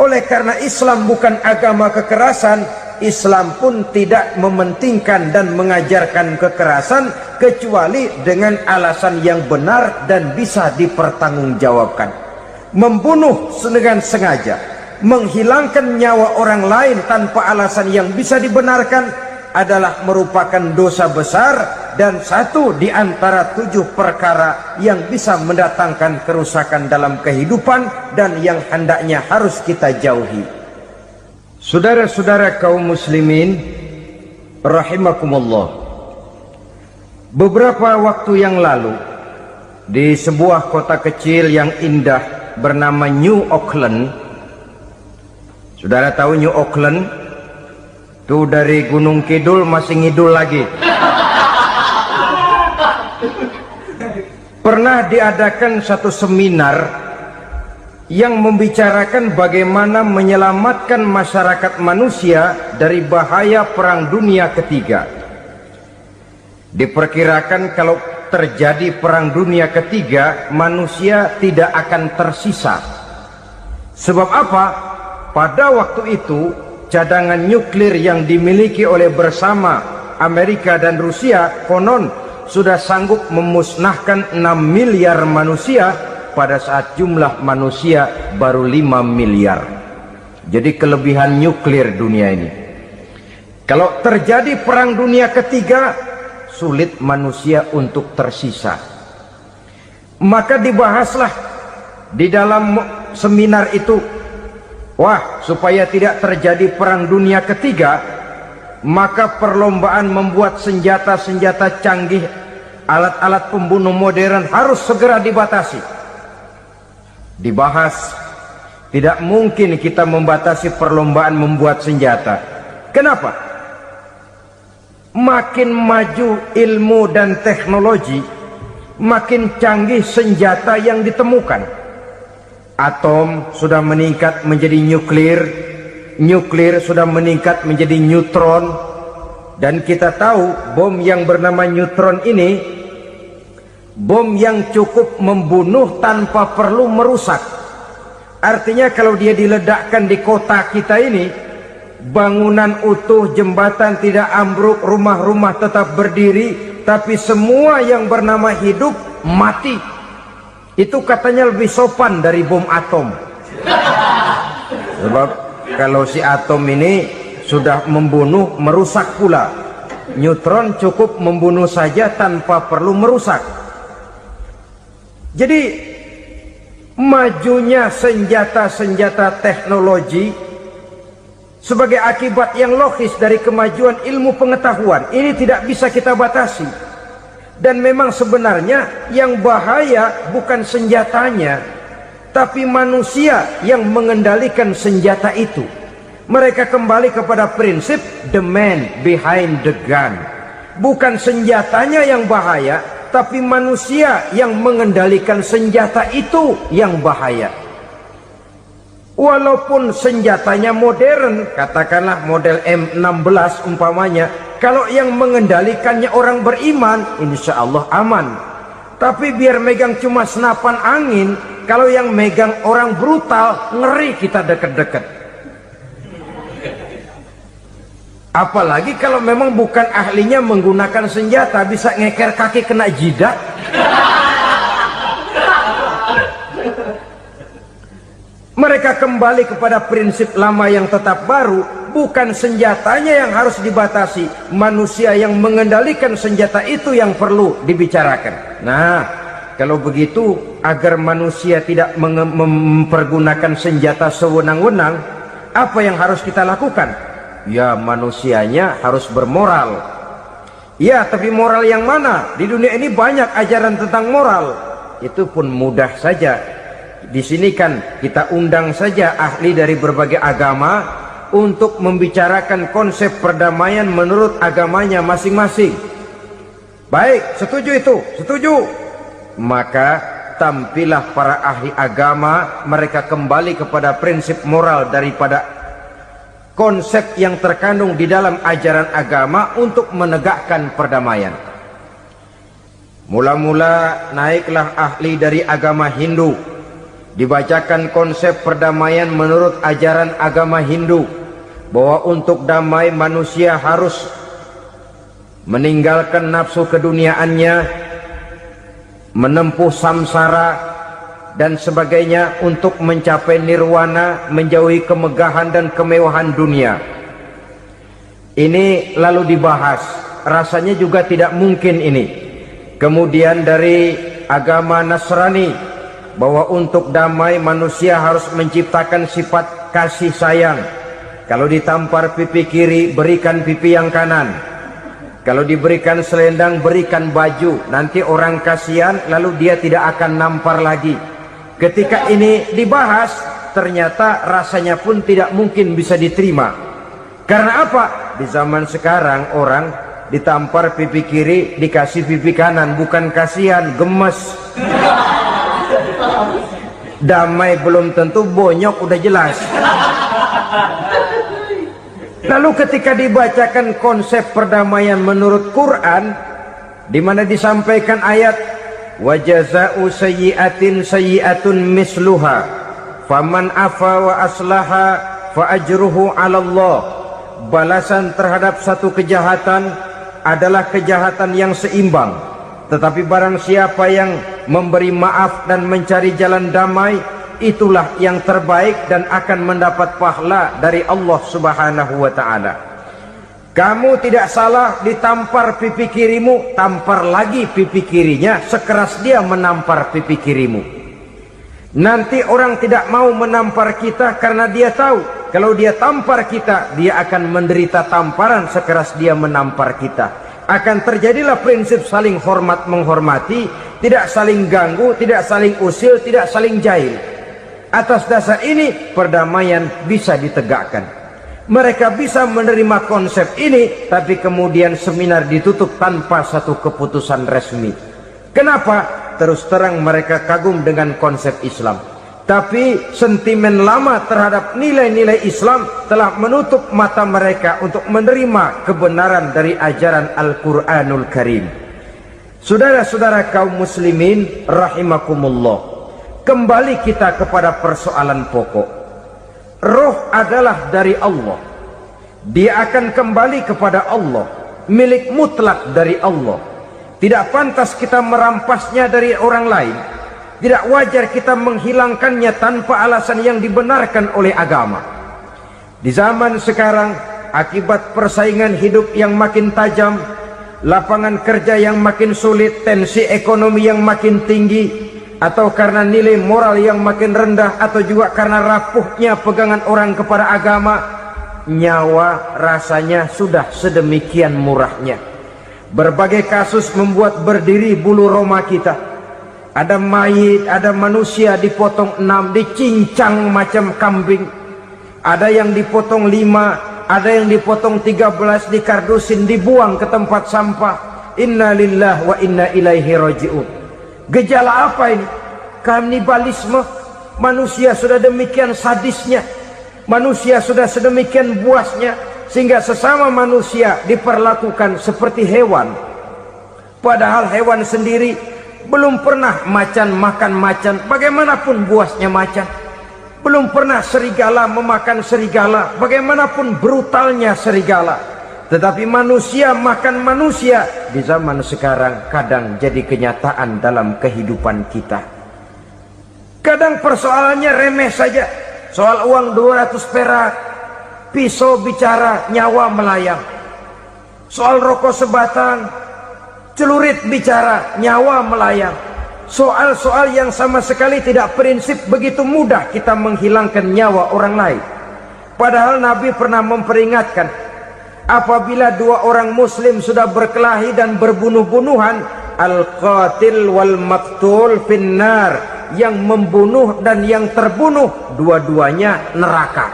Oleh karena Islam bukan agama kekerasan, Islam pun tidak mementingkan dan mengajarkan kekerasan kecuali dengan alasan yang benar dan bisa dipertanggungjawabkan. Membunuh dengan sengaja, menghilangkan nyawa orang lain tanpa alasan yang bisa dibenarkan adalah merupakan dosa besar dan satu di antara 7 perkara yang bisa mendatangkan kerusakan dalam kehidupan dan yang hendaknya harus kita jauhi. Saudara-saudara kaum muslimin rahimakumullah, beberapa waktu yang lalu di sebuah kota kecil yang indah bernama New Auckland. Saudara tahu New Auckland? Itu dari Gunung Kidul masih ngidul lagi. Pernah diadakan satu seminar yang membicarakan bagaimana menyelamatkan masyarakat manusia dari bahaya Perang Dunia Ketiga. Diperkirakan kalau terjadi Perang Dunia Ketiga, manusia tidak akan tersisa. Sebab apa? Pada waktu itu cadangan nuklir yang dimiliki oleh bersama Amerika dan Rusia konon sudah sanggup memusnahkan 6 miliar manusia pada saat jumlah manusia baru 5 miliar. Jadi kelebihan nuklir dunia ini. Kalau terjadi Perang Dunia Ketiga, sulit manusia untuk tersisa. Maka dibahaslah di dalam seminar itu, wah, supaya tidak terjadi Perang Dunia Ketiga, maka perlombaan membuat senjata-senjata canggih, alat-alat pembunuh modern harus segera dibatasi. Dibahas, tidak mungkin kita membatasi perlombaan membuat senjata. Kenapa? Makin maju ilmu dan teknologi, makin canggih senjata yang ditemukan. Atom sudah meningkat menjadi nuklir, nuklir sudah meningkat menjadi neutron, dan kita tahu bom yang bernama neutron ini bom yang cukup membunuh tanpa perlu merusak. Artinya kalau dia diledakkan di kota kita ini, bangunan utuh, jembatan tidak ambruk, rumah-rumah tetap berdiri, tapi semua yang bernama hidup mati. Itu katanya lebih sopan dari bom atom. Sebab kalau si atom ini sudah membunuh, merusak pula. Neutron cukup membunuh saja tanpa perlu merusak. Jadi majunya senjata-senjata teknologi sebagai akibat yang logis dari kemajuan ilmu pengetahuan ini tidak bisa kita batasi. Dan memang sebenarnya yang bahaya bukan senjatanya, tapi manusia yang mengendalikan senjata itu. Mereka kembali kepada prinsip the man behind the gun. Bukan senjatanya yang bahaya, tapi manusia yang mengendalikan senjata itu yang bahaya. Walaupun senjatanya modern, katakanlah model M16 umpamanya, kalau yang mengendalikannya orang beriman, insya Allah aman. Tapi biar megang cuma senapan angin, kalau yang megang orang brutal, ngeri kita deket-deket. Apalagi kalau memang bukan ahlinya menggunakan senjata, bisa ngeker kaki kena jidat. Mereka kembali kepada prinsip lama yang tetap baru, bukan senjatanya yang harus dibatasi, manusia yang mengendalikan senjata itu yang perlu dibicarakan. Nah, kalau begitu, agar manusia tidak mempergunakan senjata sewenang-wenang, apa yang harus kita lakukan? Ya, manusianya harus bermoral. Ya, tapi moral yang mana? Di dunia ini banyak ajaran tentang moral. Itu pun mudah saja. Di sini kan kita undang saja ahli dari berbagai agama untuk membicarakan konsep perdamaian menurut agamanya masing-masing. Baik, setuju itu, setuju. Maka tampillah para ahli agama, mereka kembali kepada prinsip moral daripada konsep yang terkandung di dalam ajaran agama untuk menegakkan perdamaian. Mula-mula naiklah ahli dari agama Hindu, dibacakan konsep perdamaian menurut ajaran agama Hindu, bahwa untuk damai manusia harus meninggalkan nafsu keduniaannya, menempuh samsara dan sebagainya untuk mencapai nirwana, menjauhi kemegahan dan kemewahan dunia. Ini lalu dibahas, rasanya juga tidak mungkin ini. Kemudian dari agama Nasrani, bahwa untuk damai manusia harus menciptakan sifat kasih sayang. Kalau ditampar pipi kiri, berikan pipi yang kanan. Kalau diberikan selendang, berikan baju. Nanti orang kasihan, lalu dia tidak akan nampar lagi. Ketika ini dibahas, ternyata rasanya pun tidak mungkin bisa diterima. Karena apa? Di zaman sekarang orang ditampar pipi kiri, dikasih pipi kanan. Bukan kasihan, gemes. Damai belum tentu, bonyok udah jelas. Lalu ketika dibacakan konsep perdamaian menurut Quran, di mana disampaikan ayat wa jazaa'u sayyi'atin sayyi'atun misluha faman afa wa aslaha fa ajruhu 'ala Allah. Balasan terhadap satu kejahatan adalah kejahatan yang seimbang, tetapi barang siapa yang memberi maaf dan mencari jalan damai, itulah yang terbaik dan akan mendapat pahala dari Allah Subhanahu wa ta'ala. Kamu tidak salah ditampar pipi kirimu, tampar lagi pipi kirinya sekeras dia menampar pipi kirimu. Nanti orang tidak mau menampar kita karena dia tahu kalau dia tampar kita, dia akan menderita tamparan sekeras dia menampar kita. Akan terjadilah prinsip saling hormat menghormati, tidak saling ganggu, tidak saling usil, tidak saling jahil. Atas dasar ini perdamaian bisa ditegakkan. Mereka bisa menerima konsep ini, tapi kemudian seminar ditutup tanpa satu keputusan resmi. Kenapa? Terus terang mereka kagum dengan konsep Islam, tapi sentimen lama terhadap nilai-nilai Islam telah menutup mata mereka untuk menerima kebenaran dari ajaran Al-Quranul Karim. Saudara-saudara kaum muslimin rahimakumullah, kembali kita kepada persoalan pokok. Roh adalah dari Allah, dia akan kembali kepada Allah, milik mutlak dari Allah. Tidak pantas kita merampasnya dari orang lain. Tidak wajar kita menghilangkannya tanpa alasan yang dibenarkan oleh agama. Di zaman sekarang, akibat persaingan hidup yang makin tajam, lapangan kerja yang makin sulit, tensi ekonomi yang makin tinggi, atau karena nilai moral yang makin rendah, atau juga karena rapuhnya pegangan orang kepada agama, nyawa rasanya sudah sedemikian murahnya. Berbagai kasus membuat berdiri bulu roma kita. Ada mayit, ada manusia dipotong 6, dicincang macam kambing. Ada yang dipotong 5, ada yang dipotong 13, dikardusin, dibuang ke tempat sampah. Inna lillahi wa inna ilaihi raji'un. Gejala apa ini? Kanibalisme. Manusia sudah demikian sadisnya, manusia sudah sedemikian buasnya, sehingga sesama manusia diperlakukan seperti hewan. Padahal hewan sendiri belum pernah macan makan macan, bagaimanapun buasnya macan. Belum pernah serigala memakan serigala, bagaimanapun brutalnya serigala. Tetapi manusia makan manusia di zaman sekarang kadang jadi kenyataan dalam kehidupan kita. Kadang persoalannya remeh saja. Soal uang 200 perak, pisau bicara, nyawa melayang. Soal rokok sebatang, celurit bicara, nyawa melayang. Soal-soal yang sama sekali tidak prinsip, begitu mudah kita menghilangkan nyawa orang lain. Padahal Nabi pernah memperingatkan, apabila dua orang muslim sudah berkelahi dan berbunuh-bunuhan, al-qatil wal maktul finnar, yang membunuh dan yang terbunuh dua-duanya neraka.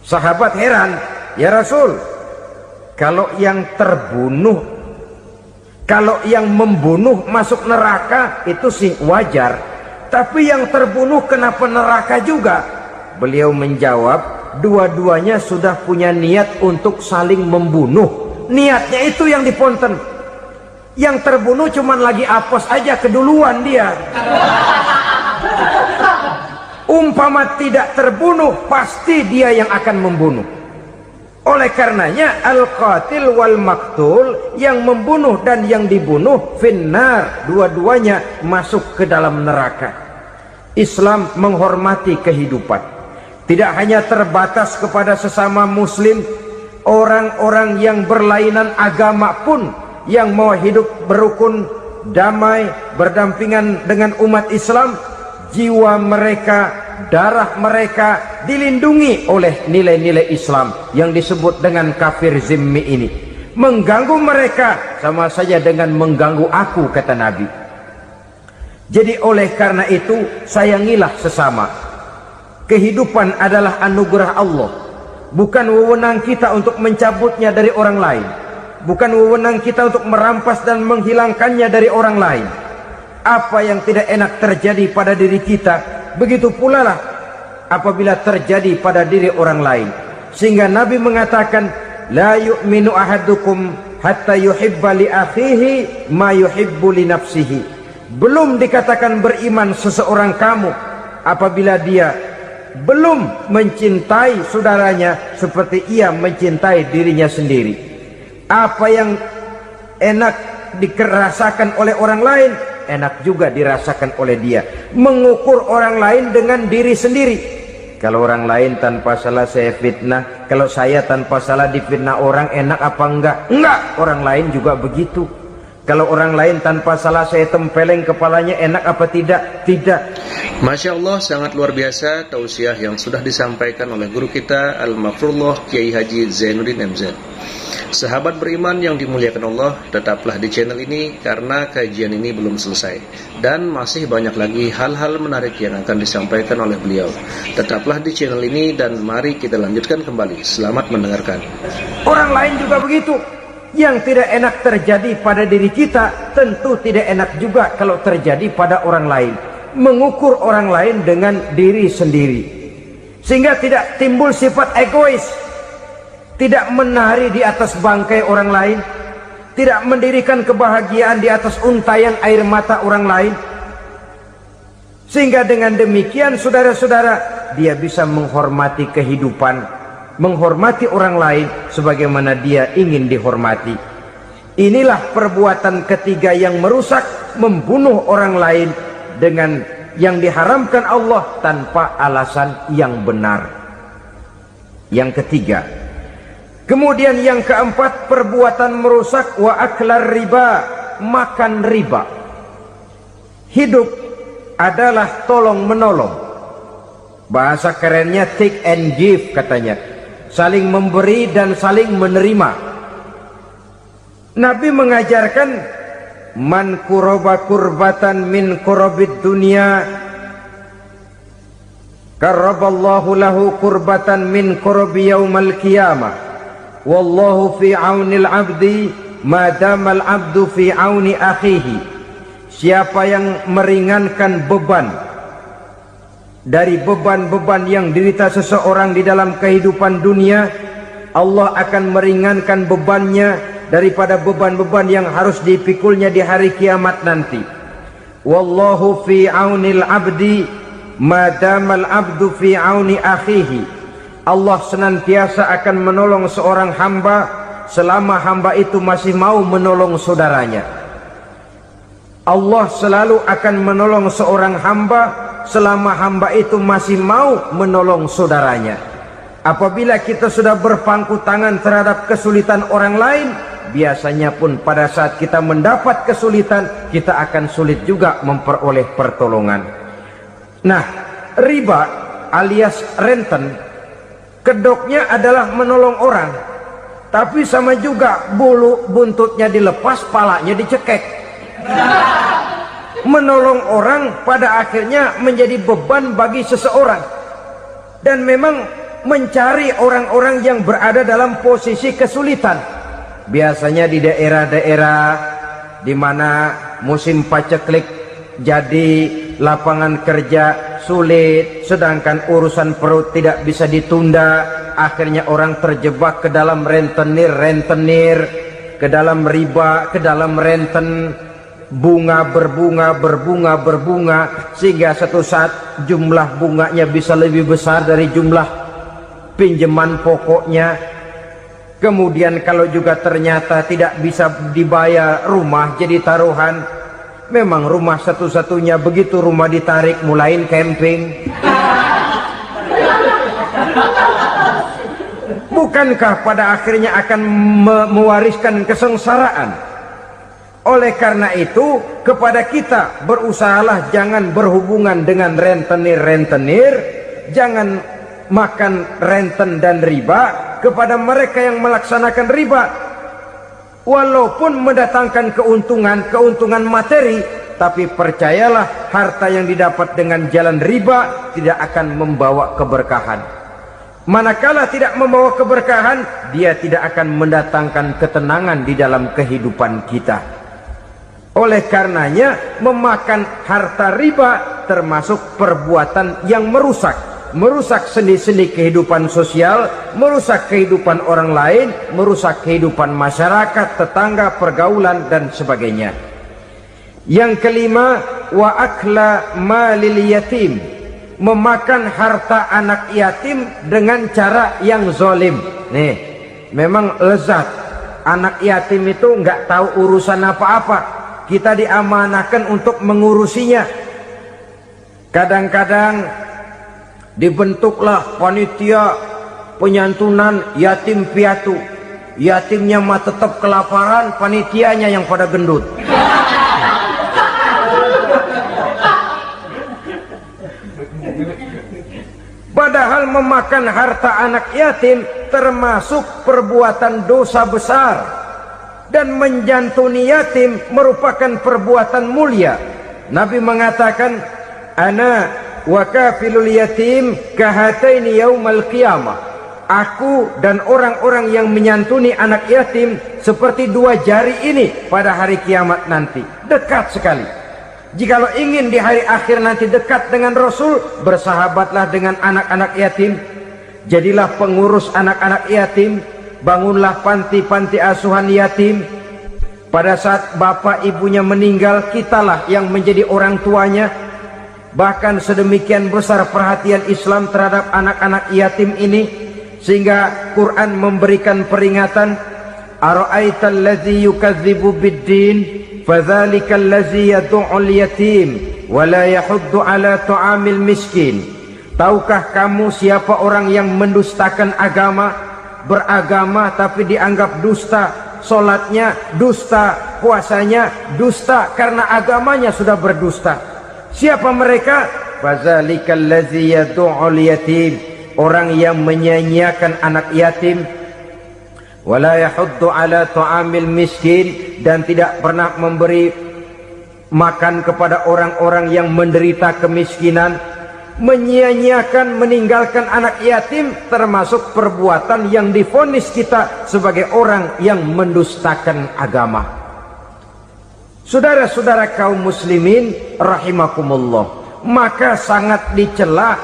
Sahabat heran, ya Rasul, kalau yang terbunuh, kalau yang membunuh masuk neraka itu sih wajar, tapi yang terbunuh kenapa neraka juga? Beliau menjawab, dua-duanya sudah punya niat untuk saling membunuh. Niatnya itu yang diponten. Yang terbunuh cuman lagi apes aja, keduluan dia. Umpama tidak terbunuh, pasti dia yang akan membunuh. Oleh karenanya al-qatil wal maktul, yang membunuh dan yang dibunuh finnar, dua-duanya masuk ke dalam neraka. Islam menghormati kehidupan, tidak hanya terbatas kepada sesama muslim. Orang-orang yang berlainan agama pun yang mau hidup berukun, damai, berdampingan dengan umat Islam, jiwa mereka, darah mereka dilindungi oleh nilai-nilai Islam yang disebut dengan kafir zimmi ini. Mengganggu mereka sama saja dengan mengganggu aku, kata Nabi. Jadi oleh karena itu, sayangilah sesama. Kehidupan adalah anugerah Allah, bukan wewenang kita untuk mencabutnya dari orang lain, bukan wewenang kita untuk merampas dan menghilangkannya dari orang lain. apa yang tidak enak terjadi pada diri kita, begitu pula lah apabila terjadi pada diri orang lain. Sehingga Nabi mengatakan, la yu'minu ahadukum hatta yuhibba li akhihi ma yuhibbu li nafsihi. Belum dikatakan beriman seseorang kamu apabila dia belum mencintai saudaranya seperti ia mencintai dirinya sendiri. Apa yang enak dirasakan oleh orang lain, enak juga dirasakan oleh dia. Mengukur orang lain dengan diri sendiri. Kalau orang lain tanpa salah saya fitnah, kalau saya tanpa salah difitnah orang, enak apa enggak? Enggak, orang lain juga begitu. Kalau orang lain tanpa salah saya tempeleng kepalanya, enak apa tidak? Tidak. Masya Allah, sangat luar biasa tausiah yang sudah disampaikan oleh guru kita Al-Mafrullah Kiai Haji Zainuddin MZ. Sahabat beriman yang dimuliakan Allah, tetaplah di channel ini karena kajian ini belum selesai dan masih banyak lagi hal-hal menarik yang akan disampaikan oleh beliau. Tetaplah di channel ini dan mari kita lanjutkan kembali. Selamat mendengarkan. Orang lain juga begitu. Yang tidak enak terjadi pada diri kita, tentu tidak enak juga kalau terjadi pada orang lain. Mengukur orang lain dengan diri sendiri, sehingga tidak timbul sifat egois, tidak menari di atas bangkai orang lain, tidak mendirikan kebahagiaan di atas untayan air mata orang lain. Sehingga dengan demikian saudara-saudara, dia bisa menghormati kehidupan, menghormati orang lain sebagaimana dia ingin dihormati. Inilah perbuatan ketiga yang merusak, membunuh orang lain dengan yang diharamkan Allah tanpa alasan yang benar. Yang ketiga. Kemudian yang keempat, perbuatan merusak wa aklar riba, makan riba. Hidup adalah tolong menolong. Bahasa kerennya take and give katanya. Saling memberi dan saling menerima. Nabi mengajarkan, man kuraba kurbatan min kurabid dunya karaballahu lahu kurbatan min kurabi yaumal qiyamah. Wallahu fi aunil abdi madamal abdu fi auni akhihi. Siapa yang meringankan beban dari beban-beban yang dirita seseorang di dalam kehidupan dunia, Allah akan meringankan bebannya daripada beban-beban yang harus dipikulnya di hari kiamat nanti. Wallahu fi aunil abdi madamal abdu fi auni akhihi. Allah senantiasa akan menolong seorang hamba selama hamba itu masih mau menolong saudaranya. Allah selalu akan menolong seorang hamba selama hamba itu masih mau menolong saudaranya. Apabila kita sudah berpangku tangan terhadap kesulitan orang lain, biasanya pun pada saat kita mendapat kesulitan, kita akan sulit juga memperoleh pertolongan. Nah, riba alias renten, kedoknya adalah menolong orang, tapi sama juga bulu buntutnya dilepas, palanya dicekek. Menolong orang pada akhirnya menjadi beban bagi seseorang. Dan memang mencari orang-orang yang berada dalam posisi kesulitan, biasanya di daerah-daerah di mana musim paceklik, jadi lapangan kerja sulit, sedangkan urusan perut tidak bisa ditunda. Akhirnya orang terjebak ke dalam rentenir, ke dalam riba, ke dalam renten. Bunga berbunga, sehingga satu saat jumlah bunganya bisa lebih besar dari jumlah pinjaman pokoknya. Kemudian kalau juga ternyata tidak bisa dibayar, rumah jadi taruhan. Memang rumah satu-satunya, begitu rumah ditarik mulain camping. Bukankah pada akhirnya akan mewariskan kesengsaraan? Oleh karena itu, kepada kita berusahalah jangan berhubungan dengan rentenir, jangan makan renten dan riba. Kepada mereka yang melaksanakan riba, walaupun mendatangkan keuntungan materi, tapi percayalah harta yang didapat dengan jalan riba tidak akan membawa keberkahan. Manakala tidak membawa keberkahan, dia tidak akan mendatangkan ketenangan di dalam kehidupan kita. Oleh karenanya memakan harta riba termasuk perbuatan yang merusak sendi-sendi kehidupan sosial, merusak kehidupan orang lain, merusak kehidupan masyarakat, tetangga, pergaulan dan sebagainya. Yang kelima, wa akla malil yatim, memakan harta anak yatim dengan cara yang zalim. Nih, memang lezat. Anak yatim itu nggak tahu urusan apa-apa. Kita diamanahkan untuk mengurusinya. Kadang-kadang dibentuklah panitia penyantunan yatim piatu. Yatimnya mah tetap kelaparan, panitianya yang pada gendut. Padahal memakan harta anak yatim termasuk perbuatan dosa besar, dan menjantuni yatim merupakan perbuatan mulia. Nabi mengatakan, ana wa kafilul yatim kahataini yaumal qiyamah. Aku dan orang-orang yang menyantuni anak yatim seperti dua jari ini pada hari kiamat nanti. Dekat sekali. Jikalau ingin di hari akhir nanti dekat dengan Rasul, bersahabatlah dengan anak-anak yatim. Jadilah pengurus anak-anak yatim. Bangunlah panti-panti asuhan yatim. Pada saat bapak ibunya meninggal, kitalah yang menjadi orang tuanya. Bahkan sedemikian besar perhatian Islam terhadap anak-anak yatim ini, sehingga Quran memberikan peringatan, ara'aital ladzi yukadzibu biddin fadzalikal ladzi yad'ul yatim wa la yahuddu ala ta'amil miskin. Tahukah kamu siapa orang yang mendustakan agama? Beragama tapi dianggap dusta, solatnya dusta, puasanya dusta karena agamanya sudah berdusta. Siapa mereka? Fazalikal ladzi yad'ul yatim, orang yang menyia-nyiakan anak yatim, wala yahuddu ala ta'amil miskin, dan tidak pernah memberi makan kepada orang-orang yang menderita kemiskinan. Menyia-nyiakan, meninggalkan anak yatim termasuk perbuatan yang divonis kita sebagai orang yang mendustakan agama. Saudara-saudara kaum muslimin rahimakumullah, maka sangat dicela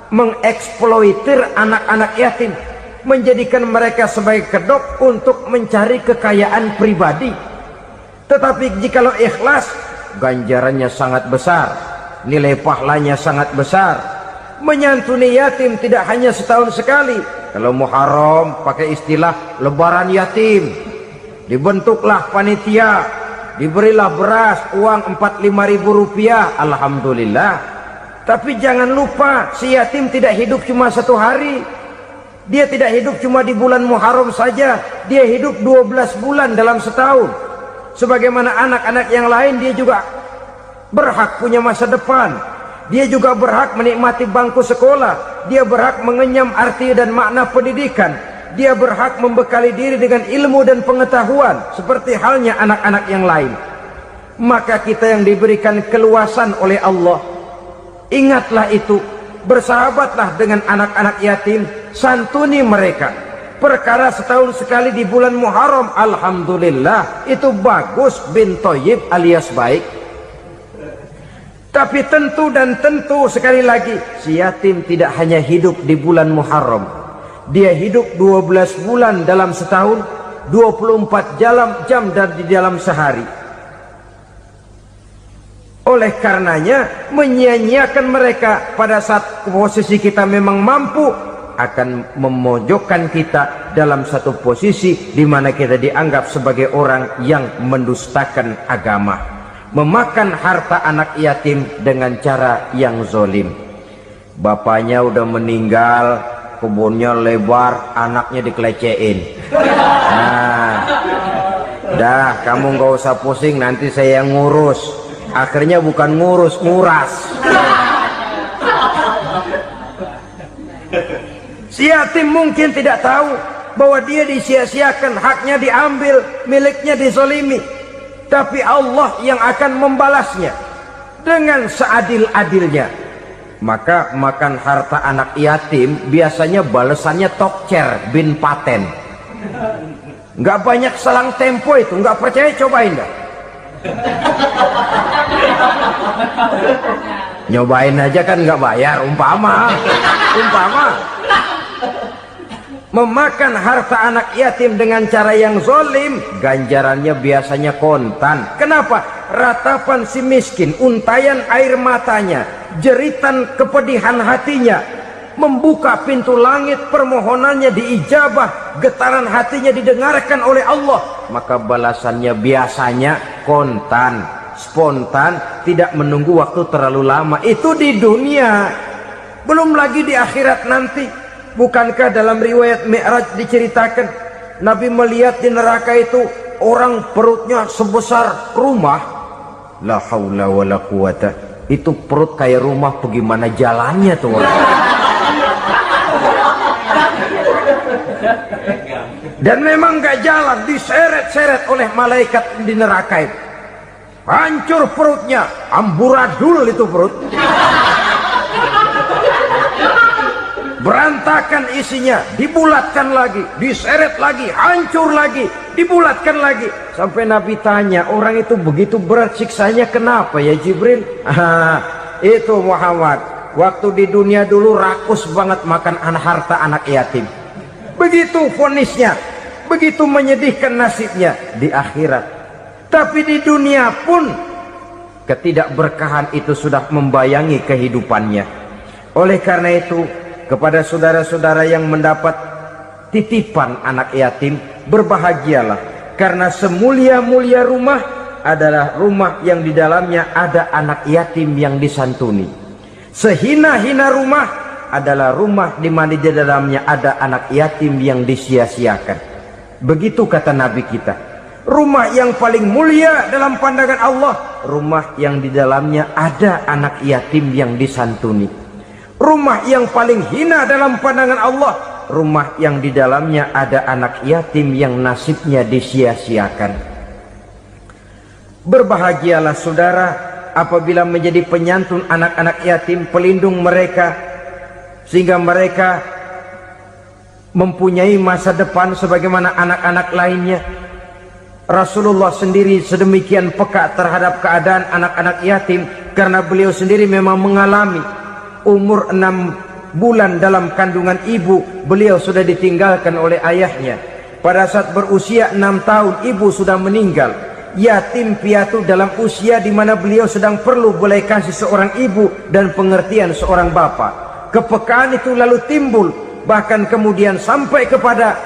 mengeksploitir anak-anak yatim, menjadikan mereka sebagai kedok untuk mencari kekayaan pribadi. Tetapi jikalau ikhlas, ganjarannya sangat besar, nilai pahalanya sangat besar. Menyantuni yatim tidak hanya setahun sekali. Kalau Muharram pakai istilah lebaran yatim, dibentuklah panitia, diberilah beras, uang 45.000 rupiah, alhamdulillah. Tapi jangan lupa, si yatim tidak hidup cuma satu hari. Dia tidak hidup cuma di bulan Muharram saja, dia hidup 12 bulan dalam setahun. Sebagaimana anak-anak yang lain, dia juga berhak punya masa depan. Dia juga berhak menikmati bangku sekolah. Dia berhak mengenyam arti dan makna pendidikan. Dia berhak membekali diri dengan ilmu dan pengetahuan seperti halnya anak-anak yang lain. Maka kita yang diberikan keluasan oleh Allah, ingatlah itu, bersahabatlah dengan anak-anak yatim, santuni mereka. Perkara setahun sekali di bulan Muharram, alhamdulillah, itu bagus, bin Thayyib alias baik. Tapi tentu dan tentu sekali lagi, si yatim tidak hanya hidup di bulan Muharram. Dia hidup 12 bulan dalam setahun, 24 jam di dalam sehari. Oleh karenanya, menyia-nyiakan mereka pada saat posisi kita memang mampu, akan memojokkan kita dalam satu posisi di mana kita dianggap sebagai orang yang mendustakan agama. Memakan harta anak yatim dengan cara yang zolim. Bapaknya udah meninggal, kebunnya lebar, anaknya dikelecehin. Nah, dah kamu gak usah pusing, nanti saya yang ngurus. Akhirnya bukan ngurus, nguras. Si yatim mungkin tidak tahu bahwa dia disia-siakan, haknya diambil, miliknya dizolimi. Tapi Allah yang akan membalasnya dengan seadil-adilnya. Maka makan harta anak yatim biasanya balasannya tokcer bin paten. Nggak banyak selang tempo itu, nggak percaya cobain dah. Nyobain aja kan nggak bayar, umpama memakan harta anak yatim dengan cara yang zolim, ganjarannya biasanya kontan. Kenapa? Ratapan si miskin, untayan air matanya, jeritan kepedihan hatinya, membuka pintu langit, permohonannya diijabah, getaran hatinya didengarkan oleh Allah, maka balasannya biasanya kontan, spontan, tidak menunggu waktu terlalu lama. Itu di dunia, belum lagi di akhirat nanti. Bukankah dalam riwayat Mi'raj diceritakan Nabi melihat di neraka itu orang perutnya sebesar rumah? La haula wala quwata. Itu perut kayak rumah, bagaimana jalannya tuh orang? Dan memang gak jalan, diseret-seret oleh malaikat di neraka itu. Hancur perutnya, amburadul itu perut. Berantakan isinya, dibulatkan lagi, diseret lagi, hancur lagi, dibulatkan lagi. Sampai Nabi tanya, orang itu begitu berat siksanya kenapa ya Jibril? Itu Muhammad, waktu di dunia dulu rakus banget makan harta anak yatim. Begitu vonisnya, begitu menyedihkan nasibnya di akhirat. Tapi di dunia pun ketidakberkahan itu sudah membayangi kehidupannya. Oleh karena itu, kepada saudara-saudara yang mendapat titipan anak yatim, berbahagialah, karena semulia-mulia rumah adalah rumah yang di dalamnya ada anak yatim yang disantuni. Sehina-hina rumah adalah rumah di mana di dalamnya ada anak yatim yang disia-siakan. Begitu kata Nabi kita. Rumah yang paling mulia dalam pandangan Allah, rumah yang di dalamnya ada anak yatim yang disantuni. Rumah yang paling hina dalam pandangan Allah, rumah yang di dalamnya ada anak yatim yang nasibnya disia-siakan. Berbahagialah saudara apabila menjadi penyantun anak-anak yatim, pelindung mereka, sehingga mereka mempunyai masa depan sebagaimana anak-anak lainnya. Rasulullah sendiri sedemikian peka terhadap keadaan anak-anak yatim karena beliau sendiri memang mengalami. Umur 6 bulan dalam kandungan ibu, beliau sudah ditinggalkan oleh ayahnya. Pada saat berusia 6 tahun, ibu sudah meninggal. Yatim piatu dalam usia di mana beliau sedang perlu belas kasih seorang ibu dan pengertian seorang bapak. Kepekaan itu lalu timbul, bahkan kemudian sampai kepada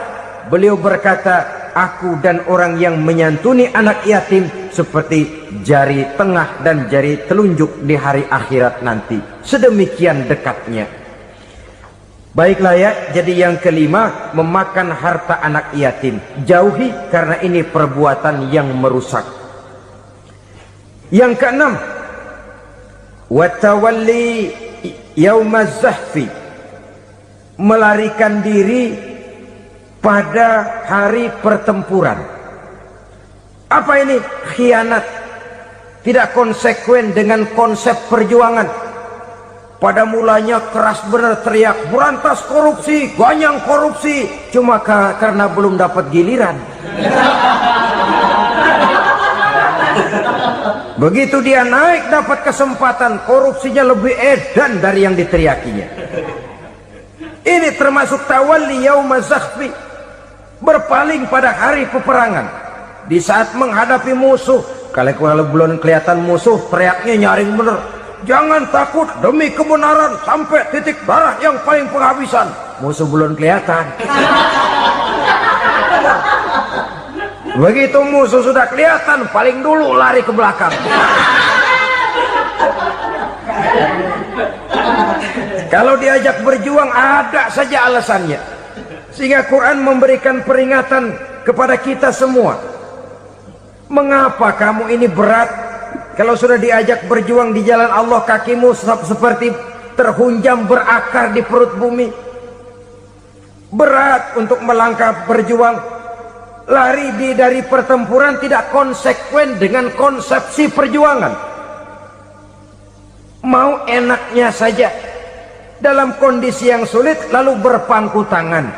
beliau berkata, aku dan orang yang menyantuni anak yatim seperti jari tengah dan jari telunjuk di hari akhirat nanti. Sedemikian dekatnya. Baiklah ya, jadi yang kelima, memakan harta anak yatim. Jauhi, karena ini perbuatan yang merusak. Yang keenam, watawalli yaumaz zahfi, melarikan diri pada hari pertempuran. Apa ini? Khianat, tidak konsekuen dengan konsep perjuangan. Pada mulanya keras benar teriak berantas korupsi, ganyang korupsi, cuma karena belum dapat giliran. Begitu dia naik dapat kesempatan, korupsinya lebih edan dari yang diteriakinya. Ini termasuk tawalli yaumaz zahfi, berpaling pada hari peperangan. Di saat menghadapi musuh, kalau belum kelihatan musuh, teriaknya nyaring bener. Jangan takut, demi kebenaran sampai titik darah yang paling penghabisan. Musuh belum kelihatan. Begitu musuh sudah kelihatan, paling dulu lari ke belakang. Kalau diajak berjuang ada saja alasannya. Sehingga Quran memberikan peringatan kepada kita semua. Mengapa kamu ini berat? Kalau sudah diajak berjuang di jalan Allah, kakimu seperti terhunjam berakar di perut bumi. Berat untuk melangkah berjuang. Lari dari pertempuran tidak konsekuen dengan konsepsi perjuangan. Mau enaknya saja. Dalam kondisi yang sulit lalu berpangku tangan.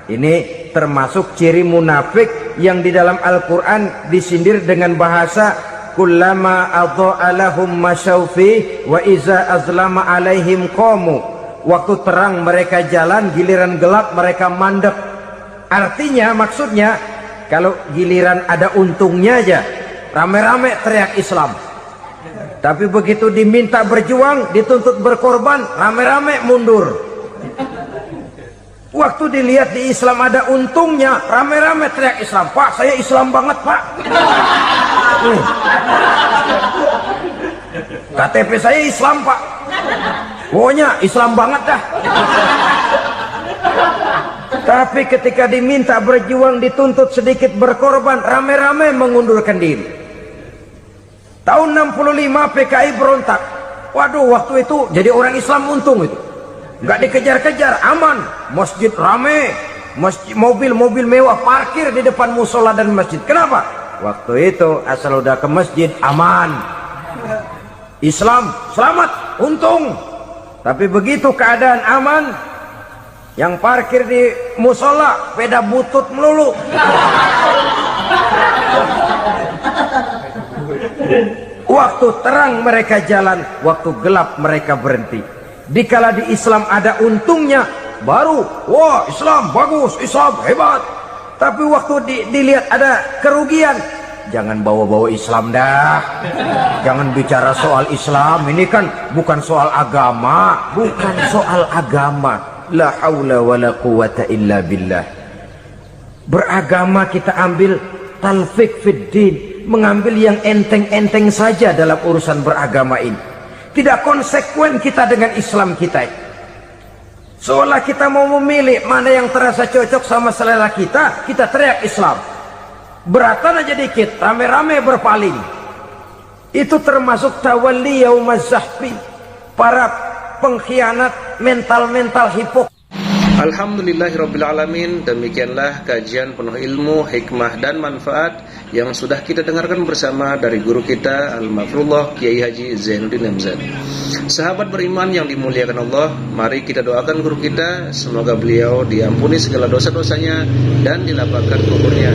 Ini termasuk ciri munafik yang di dalam Al-Quran disindir dengan bahasa kullama adha'a lahum masyaw fi wa iza azlama alaihim qamu. Waktu terang mereka jalan, giliran gelap mereka mandek. Artinya, maksudnya, kalau giliran ada untungnya aja, rame-rame teriak Islam. Tapi begitu diminta berjuang, dituntut berkorban, rame-rame mundur. Waktu dilihat di Islam ada untungnya, rame-rame teriak Islam. Pak, saya Islam banget, Pak. KTP saya Islam, Pak. Pokoknya Islam banget dah. Tapi ketika diminta berjuang, dituntut sedikit berkorban, rame-rame mengundurkan diri. Tahun 65 PKI berontak. Waduh, waktu itu jadi orang Islam untung itu. Nggak dikejar-kejar, aman. Masjid rame, mobil-mobil mewah parkir di depan musola dan masjid. Kenapa? Waktu itu asal udah ke masjid aman. Islam selamat, untung. Tapi begitu keadaan aman, yang parkir di musola sepeda butut melulu. Waktu terang mereka jalan, waktu gelap mereka berhenti. Dikala di Islam ada untungnya, baru wah Islam bagus, Islam hebat. Tapi waktu dilihat ada kerugian, jangan bawa-bawa Islam dah. Jangan bicara soal Islam, ini kan bukan soal agama. Bukan soal agama. La haula wa la quwata illa billah. Beragama kita ambil talfiq fid din, mengambil yang enteng-enteng saja dalam urusan beragama ini. Tidak konsekuen kita dengan Islam kita. Seolah kita mau memilih mana yang terasa cocok sama selera kita, kita teriak Islam. Beratan aja dikit, rame-rame berpaling. Itu termasuk tawalli yaumaz zahfi, para pengkhianat mental-mental hipokrit. Alhamdulillahirrabbilalamin. Demikianlah kajian penuh ilmu, hikmah dan manfaat yang sudah kita dengarkan bersama dari guru kita Al-Mafrullah Kiai Haji Zainuddin MZ. Sahabat beriman yang dimuliakan Allah, mari kita doakan guru kita, semoga beliau diampuni segala dosa-dosanya dan dilapangkan kuburnya.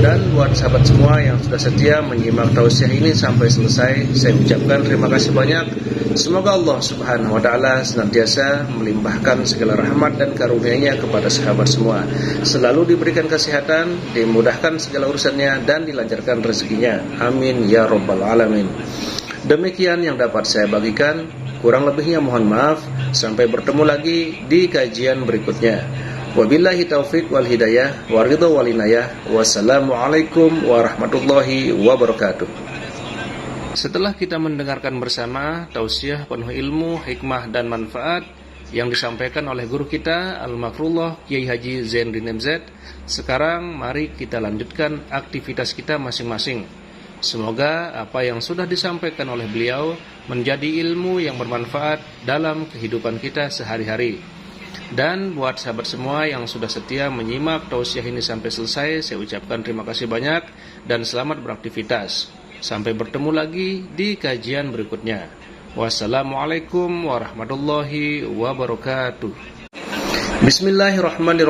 Dan buat sahabat semua yang sudah setia menyimak tausiah ini sampai selesai, saya ucapkan terima kasih banyak. Semoga Allah Subhanahu wa taala senantiasa melimpahkan segala rahmat dan karunia-Nya kepada sahabat semua. Selalu diberikan kesehatan, dimudahkan segala urusannya dan dilancarkan rezekinya. Amin ya rabbal alamin. Demikian yang dapat saya bagikan, kurang lebihnya mohon maaf. Sampai bertemu lagi di kajian berikutnya. Wabillahi taufiq wal hidayah wa ridha wal inayah. Wassalamualaikum warahmatullahi wabarakatuh. Setelah kita mendengarkan bersama tausiah penuh ilmu, hikmah dan manfaat yang disampaikan oleh guru kita Al-Mafrullah Kiai Haji Zainuddin MZ, sekarang mari kita lanjutkan aktivitas kita masing-masing. Semoga apa yang sudah disampaikan oleh beliau menjadi ilmu yang bermanfaat dalam kehidupan kita sehari-hari. Dan buat sahabat semua yang sudah setia menyimak tausiah ini sampai selesai, saya ucapkan terima kasih banyak dan selamat beraktivitas. Sampai bertemu lagi di kajian berikutnya. Wassalamualaikum warahmatullahi wabarakatuh. Bismillahirrahmanirrahim.